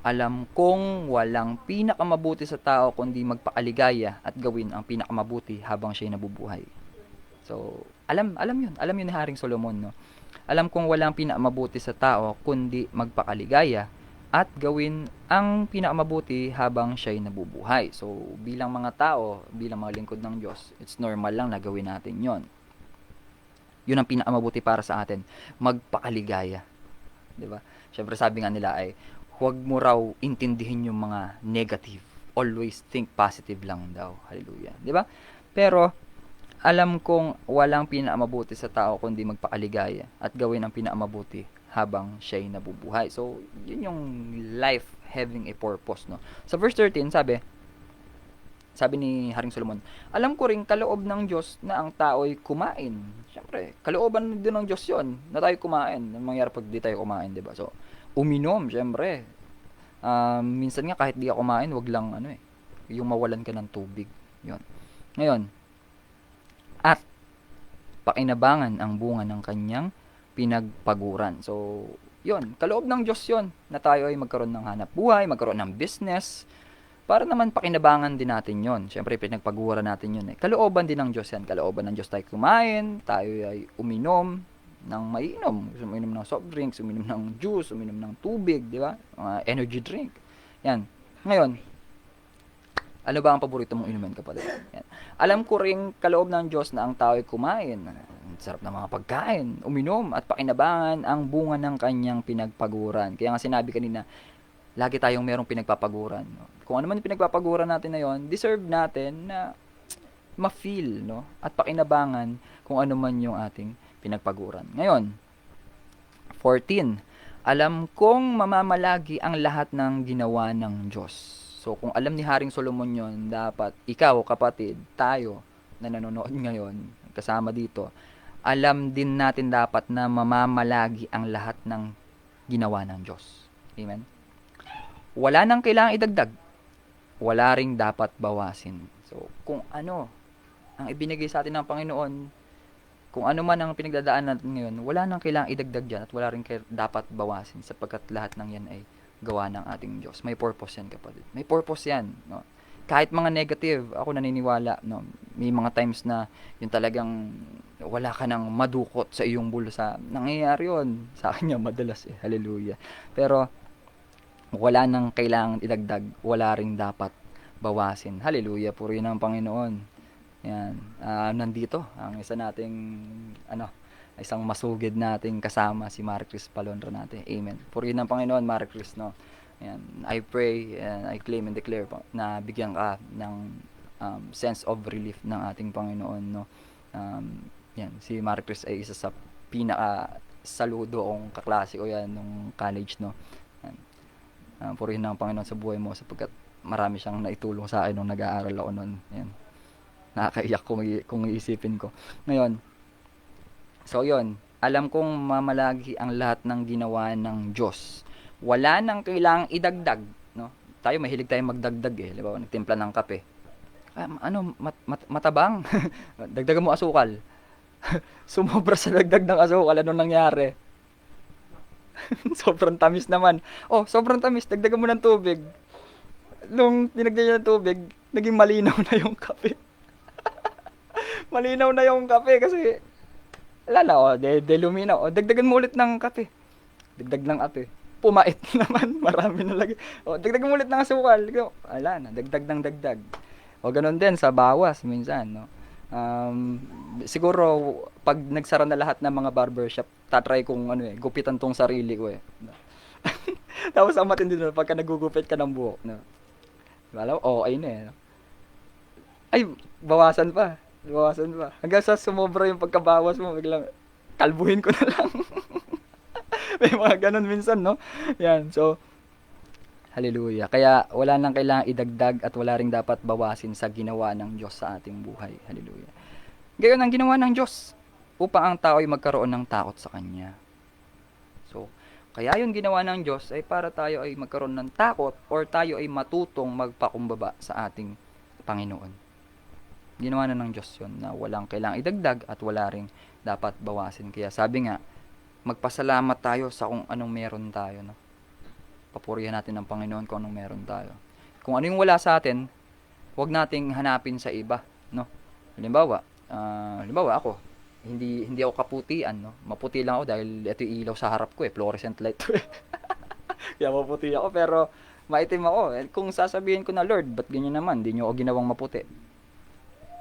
alam kong walang pinakamabuti sa tao kundi magpakaligaya at gawin ang pinakamabuti habang siya'y nabubuhay. So, alam yun. Alam yun ni Haring Solomon, no? Alam kong walang pinakamabuti sa tao kundi magpakaligaya at gawin ang pinakamabuti habang siya'y nabubuhay. So, bilang mga tao, bilang mga lingkod ng Diyos, it's normal lang na gawin natin yon. Yun ang pinakamabuti para sa atin. Magpakaligaya. Diba? Siyempre sabi nga nila ay, huwag mo raw intindihin yung mga negative. Always think positive lang daw. Hallelujah. Diba? Pero, alam kong walang pinakamabuti sa tao kundi magpakaligaya at gawin ang pinakamabuti habang siya'y nabubuhay. So, yun yung life having a purpose, no? Sa verse 13, sabi ni Haring Solomon, alam ko rin kaloob ng Diyos na ang tao ay kumain. Siyempre, kalooban din ng Diyos yun na tayo kumain. Ano mangyari pag di tayo kumain, diba? So, uminom, siyempre. Minsan nga kahit di ka kumain, wag lang yung mawalan ka ng tubig. Yun. Ngayon, at pakinabangan ang bunga ng kanyang pinagpaguran. So, yon, kaloob ng Diyos yon na tayo ay magkaroon ng hanap buhay, magkaroon ng business, para naman pakinabangan din natin yon. Siyempre, pinagpaguran natin yun eh. Kalooban din ng Diyos yan. Kalooban ng Diyos tayo kumain, tayo ay uminom ng mainom. Uminom ng soft drinks, uminom ng juice, uminom ng tubig, di ba? Mga energy drink. Yan. Ngayon, ano ba ang paborito mong inumin, kapatid? Yan. Alam ko ring kaloob ng Diyos na ang tao ay kumain. Ang sarap ng mga pagkain, uminom, at pakinabangan ang bunga ng kanyang pinagpaguran. Kaya nga sinabi kanina, lagi tayong merong pinagpapaguran. No? Kung ano man yung pinagpapaguran natin na yon, deserve natin na ma-feel, no? At pakinabangan kung ano man yung ating pinagpaguran. Ngayon, 14. Alam kong mamamalagi ang lahat ng ginawa ng Diyos. So, kung alam ni Haring Solomon yon, dapat ikaw, kapatid, tayo na nanonood ngayon, kasama dito, alam din natin dapat na mamamalagi ang lahat ng ginawa ng Diyos. Amen? Wala nang kailangang idagdag. Wala ring dapat bawasin. So, kung ano ang ibinigay sa atin ng Panginoon, kung ano man ang pinagdadaan natin ngayon, wala nang kailangang idagdag dyan at wala rin dapat bawasin sapagkat lahat ng yan ay gawa ng ating Diyos. May purpose yan, kapatid. May purpose yan. No? Kahit mga negative, ako naniniwala, no? May mga times na yung talagang wala ka nang madukot sa iyong bulsa. Nangyayari yun. Sa akin yan, madalas eh. Hallelujah. Pero, wala nang kailangan idagdag. Wala ring dapat bawasin. Hallelujah. Purihin ang Panginoon. Yan. Nandito, ang isa nating, isang masugid nating kasama, si Maricris Palonra natin. Amen. Purihin ang Panginoon, Maricris, no? Yan. I pray and I claim and declare na bigyan ka ng sense of relief ng ating Panginoon, no? Yan. Si Maricris ay isa sa pinaka saludo kong kaklase ko yan nung college, no? Yan. Purihin ang Panginoon sa buhay mo sapagkat marami siyang naitulong sa akin nung nag-aaral ako noon. Yan. Nakakaiyak kung iisipin ko. Ngayon, so yun, alam kong mamalagi ang lahat ng ginawa ng Diyos. Wala nang kailangang idagdag, no? Tayo mahilig tayong magdagdag eh, 'di ba? Nagtimpla ng kape. Matabang. Dagdagan mo asukal. Sumobra sa dagdag ng asukal, ano nangyari? Sobrang tamis naman. Oh, sobrang tamis, dagdagan mo ng tubig. Nung dinagdagan ng tubig, naging malinaw na yung kape. Malinaw na yung kape kasi wala na, de luminaw. Dagdagan mo ulit ng kape. Dagdag ng kape. Pumait naman, marami na lagi. Dagdagan mo ulit ng asukal. Wala na, dagdag ng dagdag. Ganun din sa bawas minsan, no. Siguro pag nagsara na lahat ng mga barbershop, tatry kong gupitan tong sarili ko eh. No? Tapos ang matindi na pagka nagugupit ka ng buhok, no. Wala, okay na eh. No? Ay, bawasan pa. Hanggang sa sumobra yung pagkabawas mo, biglang kalbuhin ko na lang. May mga ganun minsan, no? Yan, so, hallelujah. Kaya wala nang kailangang idagdag at wala ring dapat bawasin sa ginawa ng Diyos sa ating buhay. Hallelujah. Gayon ang ginawa ng Diyos upang ang tao ay magkaroon ng takot sa Kanya. So, kaya yung ginawa ng Diyos ay para tayo ay magkaroon ng takot or tayo ay matutong magpakumbaba sa ating Panginoon. Ginawa na ng Diyos yun na walang kailangang idagdag at wala ring dapat bawasin. Kaya sabi nga, magpasalamat tayo sa kung anong meron tayo, no? Papurihan natin ng Panginoon kung anong meron tayo. Kung ano yung wala sa atin, huwag nating hanapin sa iba, no? Halimbawa ako, hindi ako kaputian, no? Maputi lang ako dahil ito yung ilaw sa harap ko fluorescent light. Kaya maputi ako, pero maitim ako. Kung sasabihin ko na, Lord, ba't ganyan naman? Hindi nyo ako ginawang maputi.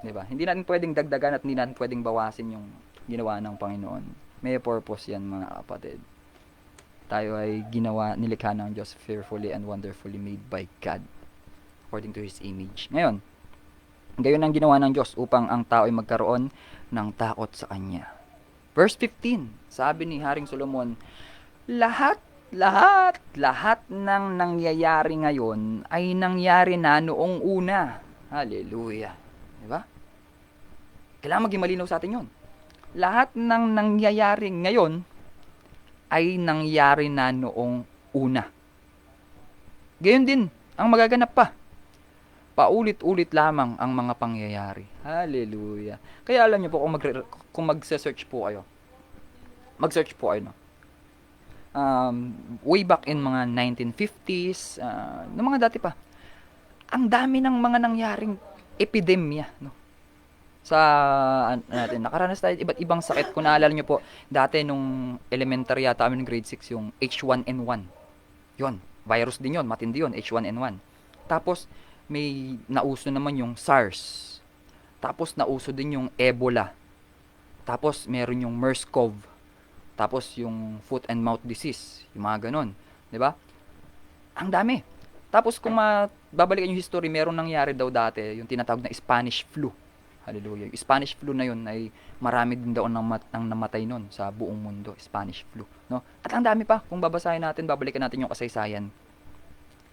Diba? Hindi natin pwedeng dagdagan at hindi natin pwedeng bawasin yung ginawa ng Panginoon. May purpose yan, mga kapatid. Tayo ay nilikha ng Diyos, fearfully and wonderfully made by God, according to His image. Ngayon, gayon ang ginawa ng Diyos upang ang tao ay magkaroon ng takot sa Kanya. Verse 15, sabi ni Haring Solomon, lahat ng nangyayari ngayon ay nangyari na noong una. Hallelujah. Diba? Kailangan maging malinaw sa atin yun. Lahat ng nangyayari ngayon ay nangyari na noong una. Gayon din ang magaganap pa. Paulit-ulit lamang ang mga pangyayari. Hallelujah. Kaya alam niyo po, kung magse-search po kayo, Mag-search po kayo, no? Way back in mga 1950s, no mga dati pa, ang dami ng mga nangyaring epidemya, no? Sa natin, nakaranas tayo iba't ibang sakit. Kung naalala nyo po, dati nung elementary yata kami ng grade 6, yung H1N1. Yon, virus din yon, matindi yon, H1N1. Tapos, may nauso naman yung SARS. Tapos, nauso din yung Ebola. Tapos, meron yung MERS-CoV. Tapos, yung foot and mouth disease. Yung mga ganon. 'Di ba? Ang dami. Tapos, kung babalikan yung history, meron nangyari daw dati, yung tinatawag na Spanish flu. Hallelujah. Yung Spanish flu na yun ay marami din daw ang namatay nun sa buong mundo. Spanish flu. No? At ang dami pa. Kung babasahin natin, babalikan natin yung kasaysayan.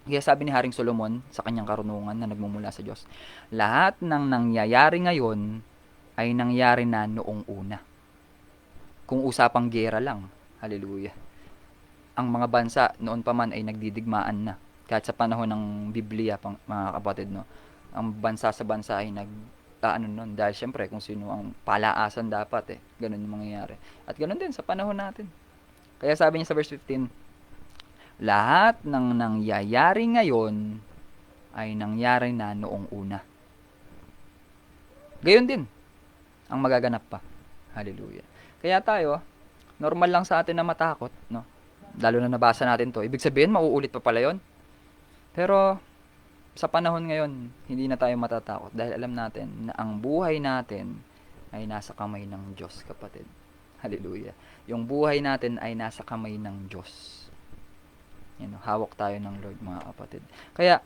Kaya sabi ni Haring Solomon sa kanyang karunungan na nagmumula sa Diyos, lahat ng nangyayari ngayon ay nangyari na noong una. Kung usapang gera lang. Hallelujah. Ang mga bansa noon pa man ay nagdidigmaan na. Kahit sa panahon ng Biblia, mga kapatid, no? Ang bansa sa bansa ay ano nun, dahil syempre kung sino ang palaasan dapat ganun yung mangyayari. At ganun din sa panahon natin. Kaya sabi niya sa verse 15, lahat ng nangyayari ngayon ay nangyari na noong una. Gayon din ang magaganap pa. Hallelujah. Kaya tayo, normal lang sa atin na matakot, no? Lalo na nabasa natin to. Ibig sabihin, mauulit pa pala yon. Pero, sa panahon ngayon, hindi na tayo matatakot dahil alam natin na ang buhay natin ay nasa kamay ng Diyos, kapatid. Hallelujah. Yung buhay natin ay nasa kamay ng Diyos. Yan, hawak tayo ng Lord, mga kapatid. Kaya,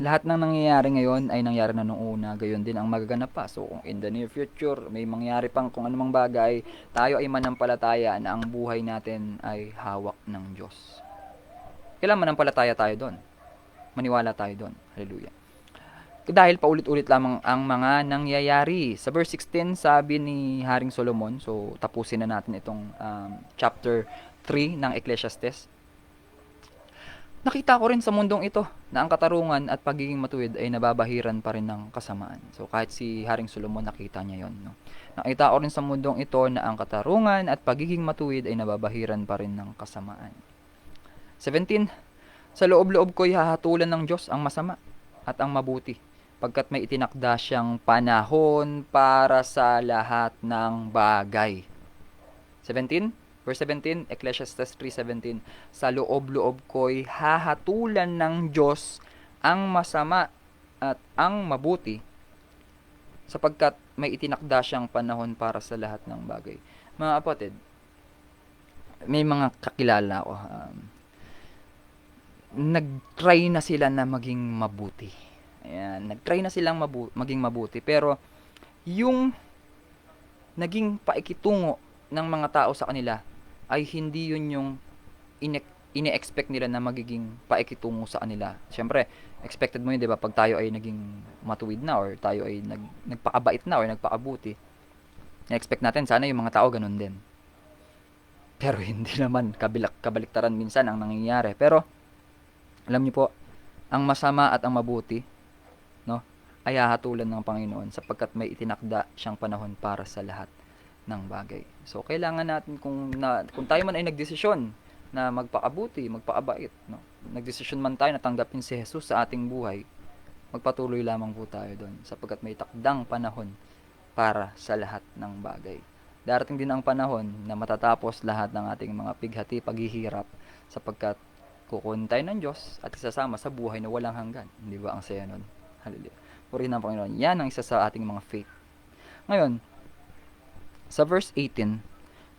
lahat ng nangyayari ngayon ay nangyari na noong una, gayon din ang magaganap pa. So, kung in the near future, may mangyari pang kung anumang bagay, tayo ay manampalataya na ang buhay natin ay hawak ng Diyos. Kailangan manampalataya tayo doon. Maniwala tayo doon. Hallelujah. Dahil paulit-ulit lamang ang mga nangyayari. Sa verse 16, sabi ni Haring Solomon, so tapusin na natin itong chapter 3 ng Ecclesiastes. Nakita ko rin sa mundong ito na ang katarungan at pagiging matuwid ay nababahiran pa rin ng kasamaan. So kahit si Haring Solomon, nakita niya yon, no? Nakita ko rin sa mundong ito na ang katarungan at pagiging matuwid ay nababahiran pa rin ng kasamaan. 17, sa loob-loob ko'y hahatulan ng Diyos ang masama at ang mabuti, pagkat may itinakda siyang panahon para sa lahat ng bagay. 17, verse 17, Ecclesiastes 3:17, sa loob-loob ko'y hahatulan ng Diyos ang masama at ang mabuti, sapagkat may itinakda siyang panahon para sa lahat ng bagay. Mga kapatid, may mga kakilala ko, nag-try na sila na maging mabuti. Ayan, nag-try na silang maging mabuti, pero yung naging paikitungo ng mga tao sa kanila ay hindi yun yung ine-expect nila na magiging paikitungo sa kanila. Siyempre, expected mo yun, di ba? Pag tayo ay naging matuwid na or tayo ay nagpakabait na or nagpakabuti, na-expect natin sana yung mga tao ganun din. Pero hindi naman, kabaliktaran minsan ang nangyayari. Pero alam niyo po, ang masama at ang mabuti, no, ay hahatulan ng Panginoon sapagkat may itinakda siyang panahon para sa lahat ng bagay. So kailangan natin kung tayo man ay nagdesisyon na magpakabuti, magpakabait, no, nagdesisyon man tayo na tanggapin si Jesus sa ating buhay, magpatuloy lamang po tayo doon sapagkat may takdang panahon para sa lahat ng bagay. Darating din ang panahon na matatapos lahat ng ating mga pighati, paghihirap, sapagkat kukunin tayo ng Diyos at isasama sa buhay na walang hanggan. Hindi ba ang saya nun? Hallelujah. Purihin ang Panginoon. Yan ang isa sa ating mga faith. Ngayon, sa verse 18,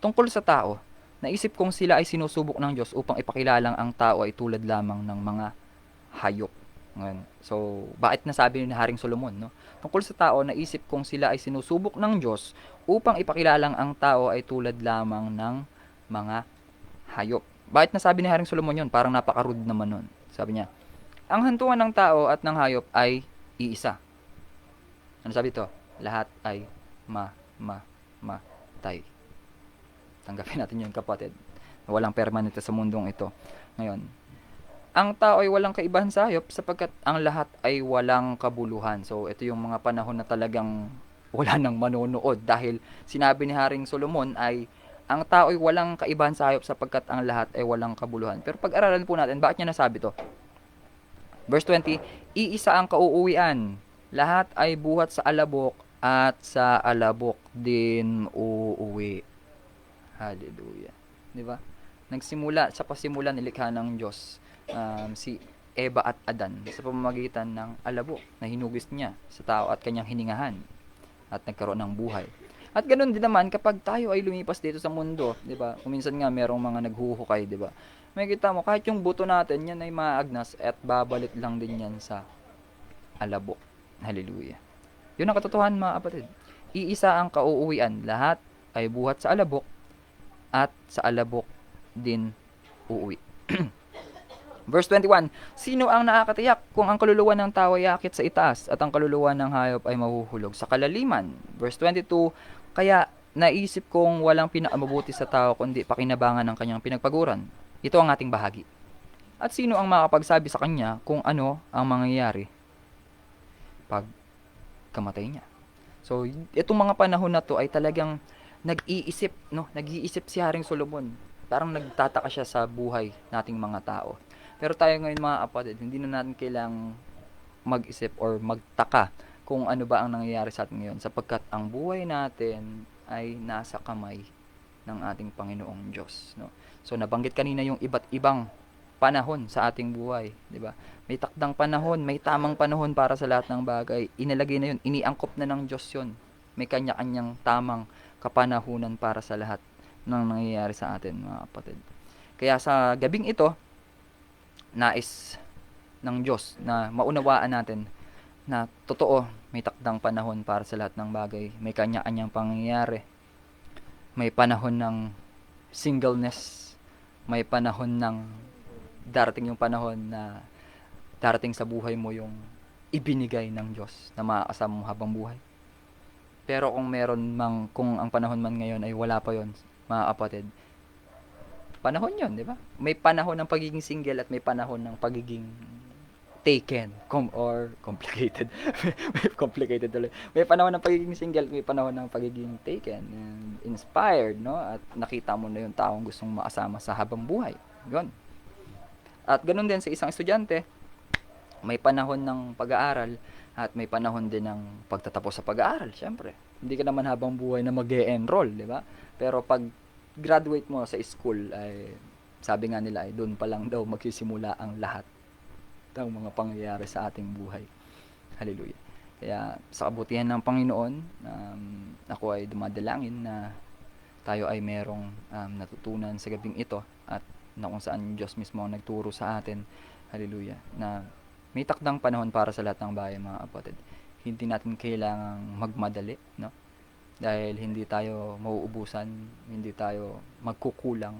tungkol sa tao, naisip kong sila ay sinusubok ng Diyos upang ipakilalang ang tao ay tulad lamang ng mga hayop. Ngayon, so, bakit nasabi ni Haring Solomon, no? Tungkol sa tao, naisip kong sila ay sinusubok ng Diyos upang ipakilalang ang tao ay tulad lamang ng mga hayop. Bakit nasabi ni Haring Solomon yun? Parang napaka-rude naman nun. Sabi niya, ang hantungan ng tao at ng hayop ay iisa. Ano sabi ito? Lahat ay matay. Tanggapin natin yun, kapatid. Walang permanente sa mundong ito. Ngayon, ang tao ay walang kaibahan sa hayop sapagkat ang lahat ay walang kabuluhan. So, ito yung mga panahon na talagang wala nang manonood dahil sinabi ni Haring Solomon ay Ang tao ay walang kaibahan sa hayop sapagkat ang lahat ay walang kabuluhan. Pero pag-aralan po natin, bakit niya nasabi to? Verse 20, iisa ang kauuwian. Lahat ay buhat sa alabok at sa alabok din uuwi. Hallelujah. Di ba? Nagsimula, sa pasimulan nilikha ng Diyos si Eva at Adan sa pamamagitan ng alabok na hinugis niya sa tao at kanyang hiningahan at nagkaroon ng buhay. At ganoon din naman kapag tayo ay lumipas dito sa mundo, 'di ba? Kuminsan nga merong mga naghuhukay, 'di ba? Makikita mo kahit yung buto natin, yan ay maagnas at babalik lang din yan sa alabok. Hallelujah. Yun ang katotohanan mga kapatid. Iisa ang kauuwian, lahat ay buhat sa alabok at sa alabok din uuwi. Verse 21, sino ang nakakatiyak kung ang kaluluwa ng tao ay akit sa itaas at ang kaluluwa ng hayop ay mahuhulog sa kalaliman? Verse 22, kaya naisip kong walang pinakamabuti sa tao kundi pakinabangan ng kanyang pinagpaguran. Ito ang ating bahagi. At sino ang makapagsabi sa kanya kung ano ang mangyayari pag kamatay niya? So, itong mga panahon na to ay talagang nag-iisip, no? Nag-iisip si Haring Solomon. Parang nagtataka siya sa buhay nating mga tao. Pero tayo ngayon mga kapatid, hindi na natin kailangang mag-isip or magtaka kung ano ba ang nangyayari sa atin ngayon sapagkat ang buhay natin ay nasa kamay ng ating Panginoong Diyos, no? So nabanggit kanina yung iba't ibang panahon sa ating buhay, 'di ba? May takdang panahon, may tamang panahon para sa lahat ng bagay. Inilagay na 'yun, iniangkop na ng Diyos 'yun. May kanya-kanyang tamang kapanahunan para sa lahat ng nangyayari sa atin, mga kapatid. Kaya sa gabing ito, nais ng Diyos na maunawaan natin na totoo, may takdang panahon para sa lahat ng bagay. May kanya-kanyang pangyayari. May panahon ng singleness. May panahon ng darating yung panahon na darating sa buhay mo yung ibinigay ng Diyos na makakasama mo habang buhay. Pero kung ang panahon man ngayon ay wala pa yon, mga kapatid, panahon yon, di ba? May panahon ng pagiging single at may panahon ng pagiging taken or complicated. May complicated tuloy. May panahon ng pagiging single, may panahon ng pagiging taken and inspired, no? At nakita mo na yung taong gustong makasama sa habang buhay. Yun. At ganun din sa isang estudyante, may panahon ng pag-aaral at may panahon din ng pagtatapos sa pag-aaral, syempre. Hindi ka naman habang buhay na mag-e-enroll, di ba? Pero pag graduate mo sa school ay sabi nga nila ay doon pa lang daw magsisimula ang lahat ng mga pangyayari sa ating buhay. Hallelujah. Kaya sa kabutihan ng Panginoon, ako ay dumadalangin na tayo ay merong natutunan sa gabing ito at na kung saan yung Diyos mismo ang nagturo sa atin. Hallelujah. Na may takdang panahon para sa lahat ng bagay, mga kapatid. Hindi natin kailangang magmadali, no? Dahil hindi tayo mauubusan, hindi tayo magkukulang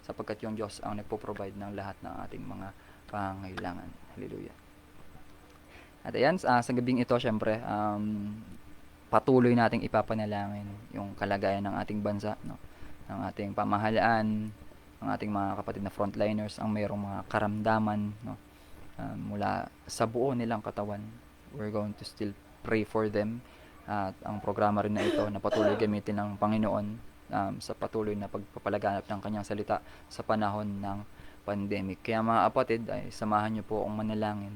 sapagkat yung Diyos ang nagpo-provide ng lahat ng ating mga pangailangan. Hallelujah. At ayan, sa gabing ito, syempre, patuloy nating ipapanalangin yung kalagayan ng ating bansa, no? Ng ating pamahalaan, ng ating mga kapatid na frontliners, ang mayroong mga karamdaman, no? Mula sa buo nilang katawan. We're going to still pray for them. At ang programa rin na ito na patuloy gamitin ng Panginoon sa patuloy na pagpapalaganap ng kanyang salita sa panahon ng pandemic. Kaya mga kapatid, ay samahan niyo po akong manalangin.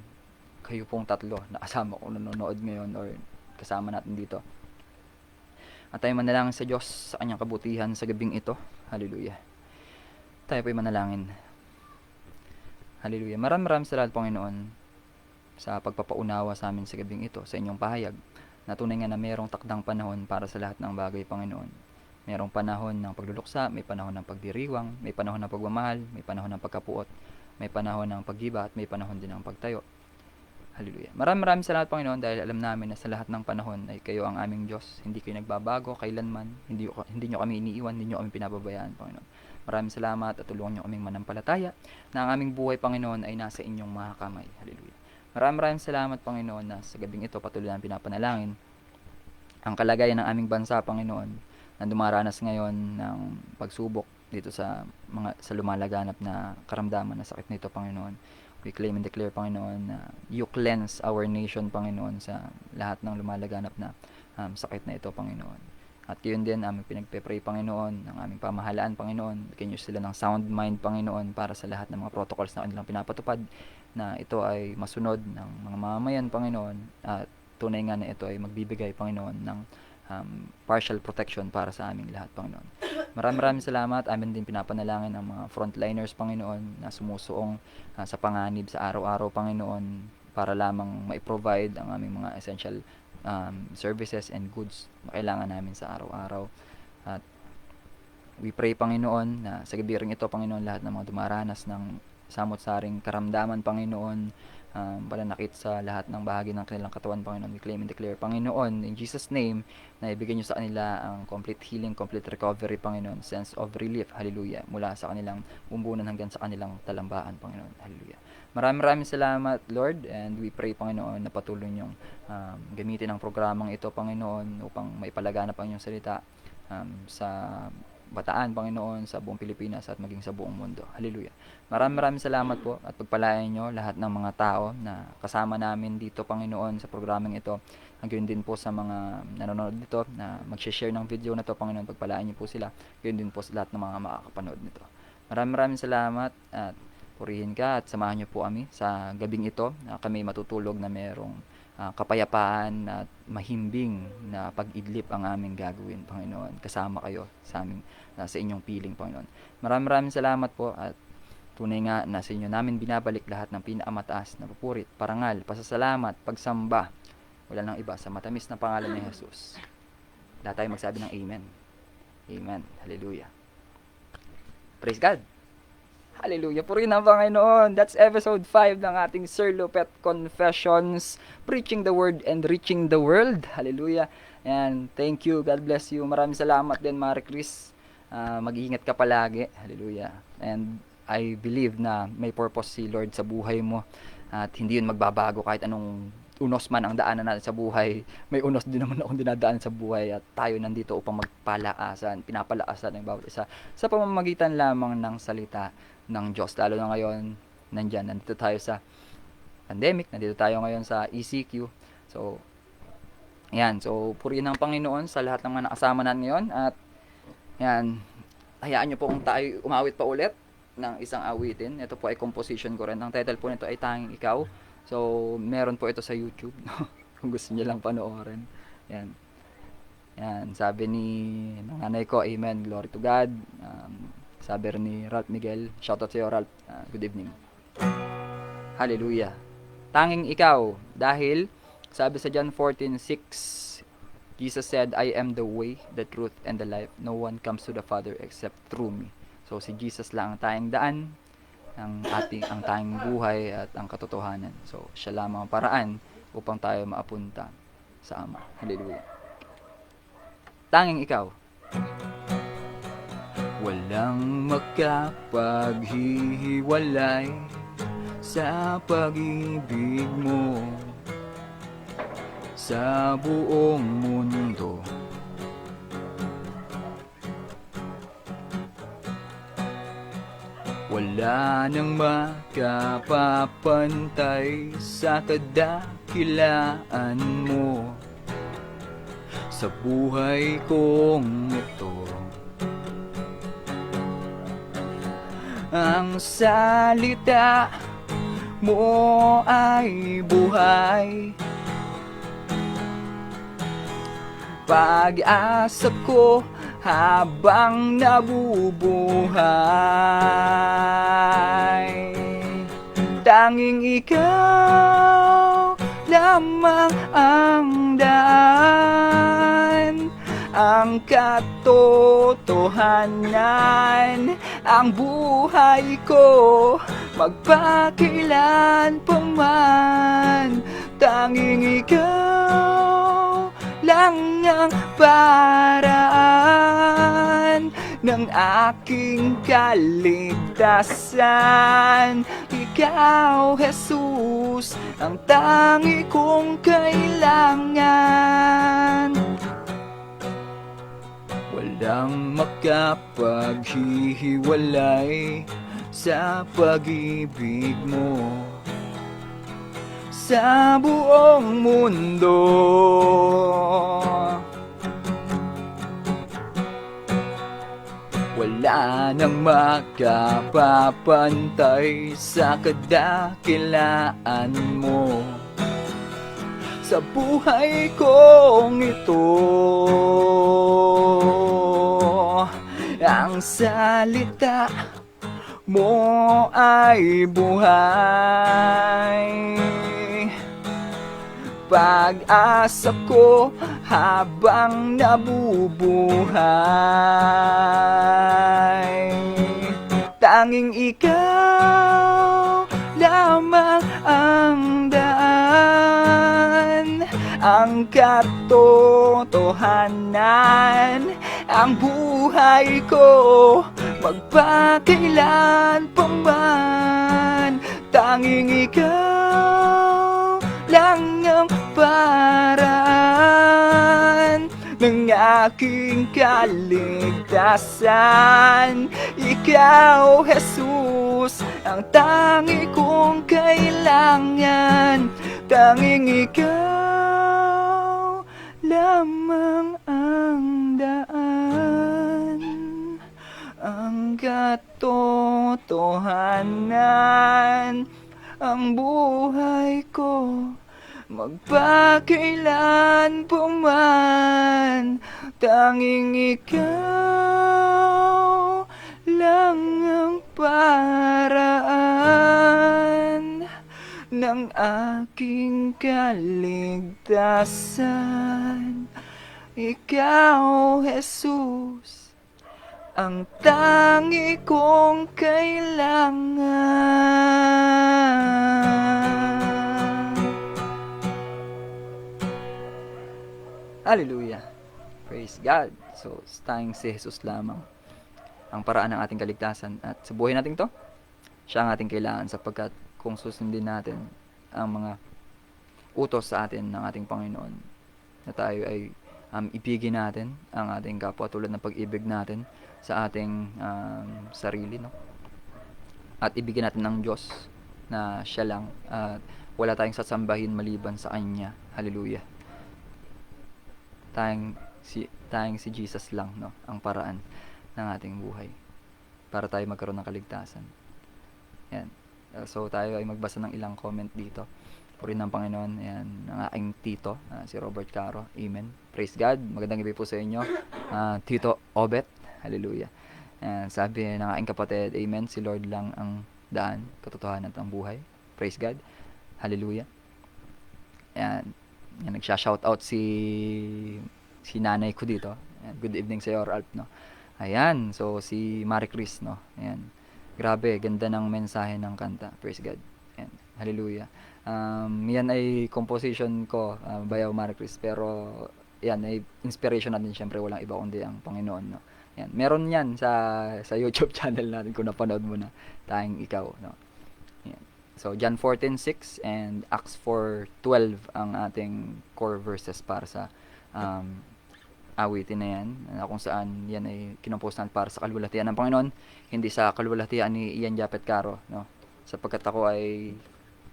Kayo pong tatlo na kasama ko nanonood ngayon or kasama natin dito. At tayo manalangin sa Diyos sa kanyang kabutihan sa gabing ito. Hallelujah. Tayo po'y manalangin. Hallelujah. Maraming salamat, Panginoon, sa pagpapaunawa sa amin sa gabing ito, sa inyong pahayag. Na tunay nga na mayroong takdang panahon para sa lahat ng bagay, Panginoon. Mayroong panahon ng pagluluksa, may panahon ng pagdiriwang, may panahon ng pagmamahal, may panahon ng pagkapuot, may panahon ng paggiba, at may panahon din ng pagtayo. Hallelujah. Maraming salamat, Panginoon, dahil alam namin na sa lahat ng panahon ay kayo ang aming Diyos. Hindi kayo nagbabago kailanman. Hindi nyo kami iniiwan, hindi nyo kami pinababayaan, Panginoon. Maraming salamat at tulungan nyo kaming manampalataya na ang aming buhay, Panginoon, ay nasa inyong mga kamay. Hallelujah. Maraming salamat, Panginoon, na sa gabing ito patuloy na pinapanalangin ang kalagayan ng aming bansa, Panginoon, na dumaranas ngayon ng pagsubok dito sa lumalaganap na karamdaman na sakit nito, Panginoon. We claim and declare, Panginoon, na you cleanse our nation, Panginoon, sa lahat ng lumalaganap na sakit na ito, Panginoon. At yun din, aming pinagpe-pray, Panginoon, ng aming pamahalaan, Panginoon. Bigyan nyo sila ng sound mind, Panginoon, para sa lahat ng mga protocols na kanilang pinapatupad, na ito ay masunod ng mga mamamayan, Panginoon. At tunay nga na ito ay magbibigay, Panginoon, ng partial protection para sa aming lahat, Panginoon. Maraming salamat. Amin din pinapanalangin ang mga frontliners, Panginoon, na sumusuong sa panganib sa araw-araw, Panginoon, para lamang ma-provide ang aming mga essential services and goods na kailangan namin sa araw-araw. At we pray, Panginoon, na sa gabi ring ito, Panginoon, lahat ng mga dumaranas ng samot-saring karamdaman, Panginoon, pananakit sa lahat ng bahagi ng kanilang katawan, Panginoon, we claim and declare, Panginoon, in Jesus' name, na ibigay nyo sa kanila ang complete healing, complete recovery, Panginoon, sense of relief, hallelujah, mula sa kanilang bumbunan hanggang sa kanilang talambaan, Panginoon, hallelujah. Maraming salamat, Lord, and we pray, Panginoon, na patuloy nyong gamitin ang programang ito, Panginoon, upang maipalaganap ang inyong salita sa Bataan, Panginoon, sa buong Pilipinas at maging sa buong mundo. Hallelujah. Maraming salamat po at pagpalain nyo lahat ng mga tao na kasama namin dito, Panginoon, sa programang ito. Hanggang din po sa mga nanonood dito na mag-share ng video na to, Panginoon, pagpalain nyo po sila. Hanggang din po sa lahat ng mga makakapanood nito. Maraming salamat at purihin ka at samahan nyo po kami sa gabing ito na kami matutulog na merong kapayapaan at mahimbing na pag-idlip ang aming gagawin, Panginoon. Kasama kayo sa aming sa inyong piling, Panginoon. Maraming salamat po at tunay nga na sa inyo namin binabalik lahat ng pinakamataas na pupurit, parangal, pasasalamat, pagsamba. Wala nang iba sa matamis na pangalan ni Jesus. Lahat tayo magsabi ng Amen. Amen. Hallelujah. Praise God. Hallelujah. Purihin ang Panginoon. That's episode 5 ng ating Sir Lupet Confessions. Preaching the Word and Reaching the World. Hallelujah. And thank you. God bless you. Maraming salamat din, Mare Chris. Mag-iingat ka palagi. Hallelujah. And I believe na may purpose si Lord sa buhay mo. At hindi yun magbabago kahit anong unos man ang daanan natin sa buhay. May unos din naman akong dinadaan sa buhay. At tayo nandito upang magpalakasan, pinapalakasan ng bawat isa sa pamamagitan lamang ng salita ng Diyos. Lalo na ngayon, nandito tayo sa pandemic, nandito tayo ngayon sa ECQ. So, yan. So, purihin ang Panginoon sa lahat ng mga nakasama natin ngayon. At, yan, hayaan nyo po kung tayo umawit pa ulit ng isang awitin. Ito po ay composition ko rin. Ang title po nito ay Tanging Ikaw. So, meron po ito sa YouTube. Kung gusto nyo lang panoorin. Yan. Yan. Sabi ng nanay ko, Amen, glory to God. Sabi rin ni Ralph Miguel, shoutout sa iyo, Ralph. Good evening. Hallelujah. Tanging ikaw, dahil sabi sa John 14:6, Jesus said, I am the way, the truth, and the life. No one comes to the Father except through me. So si Jesus lang ang tayong daan, ang tayong buhay at ang katotohanan. So siya lamang ang paraan upang tayo maapunta sa Ama. Hallelujah. Tanging ikaw. Walang makapaghihiwalay sa pag-ibig mo sa buong mundo. Wala nang makapapantay sa kadakilaan mo sa buhay kong ito. Ang salita mo ay buhay, pag-asa ko habang nabubuhay. Tanging ikaw lamang ang daan, ang katotohanan, ang buhay ko magpakailan pa man. Tanging ikaw lang ang paraan ng aking kaligtasan. Ikaw, Jesus, ang tangi kong kailangan. Walang makapaghihiwalay sa pag-ibig mo sa buong mundo. wala nang makapapantay sa kadakilaan mo. Sa buhay kong ito, ang salita mo ay buhay. Pag-asa ko habang nabubuhay. Tanging ikaw lamang ang daan, ang katotohanan, ang buhay ko magpakailan pa man. Tanging ikaw lang ang paraan ng aking kaligtasan. Ikaw, Jesus, ang tangi kong kailangan. Tanging ikaw lamang ang daan, ang katotohanan, ang buhay ko magpakailan pa man. Tanging ikaw lang ang paraan ng aking kaligtasan. Ikaw, Jesus, ang tangi kong kailangan. Hallelujah. Praise God. So, tanging si Jesus lamang ang paraan ng ating kaligtasan. At sa buhay natin to, siya ang ating kailangan, sapagkat kung susundin natin ang mga utos sa atin ng ating Panginoon, na tayo ay ibigin natin ang ating kapwa tulad ng pag-ibig natin sa ating sarili, no? At ibigin natin ng Diyos na siya lang, at wala tayong sasambahin maliban sa Kanya. Hallelujah. Tayong si Jesus lang, no, ang paraan ng ating buhay para tayo magkaroon ng kaligtasan. Yan. So tayo ay magbasa ng ilang comment dito. Purihin ng Panginoon. Yan, ang aking tito, si Robert Caro. Amen. Praise God. Magandang gabi po sa inyo, Tito Obet. Hallelujah. Yan, sabi ng aking kapatid, amen, si Lord lang ang daan, katotohanan at ang buhay. Praise God. Hallelujah. Yan, nagsha-shoutout si nanay ko dito. Ayan, good evening sa iyo, Ralph, no. Ayan, so si Marie Chris, no. Ayan. Grabe, ganda ng mensahe ng kanta. Praise God. Ayan. Hallelujah. Yan ay composition ko, bayaw Marie Chris, pero yan ay inspiration natin, syempre walang iba kundi ang Panginoon, no. Ayan. Meron yan sa YouTube channel natin kung napanood mo na, Tanging Ikaw, no. Ayan. So, John 14:6 and Acts 4:12 ang ating core verses para sa awitin na yan, kung saan yan ay kinompose natin para sa kalwalhatian ng Panginoon, hindi sa kalwalhatian ni Ian Japet Caro, no? Sapagkat ako ay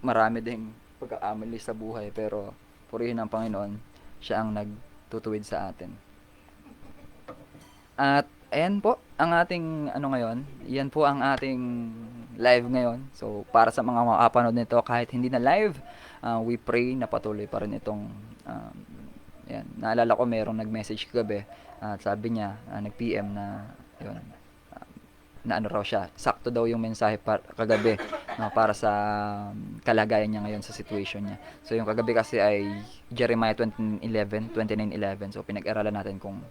marami ding pagkakamali sa buhay, pero purihin ng Panginoon, siya ang nagtutuwid sa atin. At ayan po ang ating ngayon, yan po ang ating live ngayon. So para sa mga makapanood nito kahit hindi na live, we pray na patuloy pa rin itong yan. Naalala ko merong nag-message kagabi at sabi niya, nag-PM na yun, na ano raw siya, sakto daw yung mensahe kagabi, no, para sa kalagayan niya ngayon, sa situation niya. So yung kagabi kasi ay Jeremiah 29:11. So pinag-aralan natin kung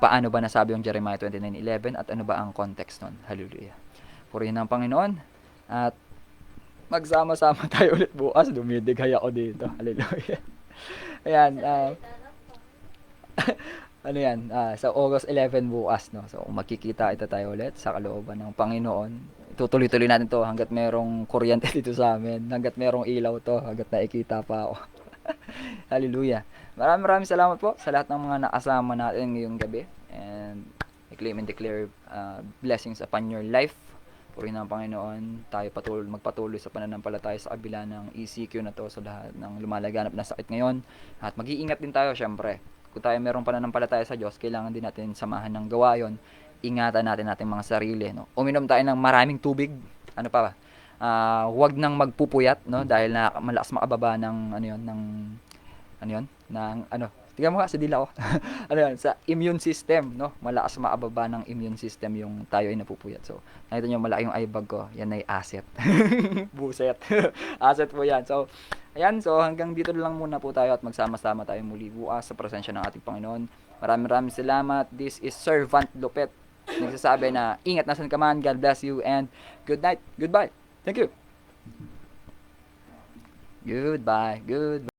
paano ba nasabi yung Jeremiah 29:11 at ano ba ang context nun. Hallelujah. Purihin ng Panginoon at magsama-sama tayo ulit bukas. Dumidigay ako dito. Hallelujah. Ayan, ano yan, sa August 11 bukas, no. So magkikita tayo ulit sa kalooban ng Panginoon. Tutuloy-tuloy natin to hanggat merong kuryente dito sa amin, hanggat merong ilaw to, hanggat nakikita pa ako. Hallelujah. Maraming salamat po sa lahat ng mga nakasama natin ngayong gabi, and I claim and declare blessings upon your life. Purihin ng Panginoon, tayo magpatuloy sa pananampalataya sa kabila ng ECQ na to, sa lahat ng lumalaganap na sakit ngayon. At mag-iingat din tayo, syempre. Kung tayo merong pananampalataya sa Diyos, kailangan din natin samahan ng gawa yon. ingatan natin ating mga sarili, no? Uminom tayo ng maraming tubig. Ano pa ba? Huwag nang magpupuyat, no? Dahil na malakas makababa ng ano 'yon, ng ano 'yon, ng ano, tingnan mo nga sa dila ko. Ano 'yan, sa immune system, no? Malakas makababa ng immune system yung tayo ay napupuyat. So, nakita niyo malaki yung eye bag ko, yan ay asset. Buset. Asset po yan. So, ayan, so hanggang dito lang muna po tayo at magsama-sama tayo muli bukas sa presensya ng ating Panginoon. Maraming maraming salamat. This is Servant Lupet. Nagsasabi na ingat nasan ka man. God bless you and good night. Goodbye. Thank you. Goodbye. Goodbye.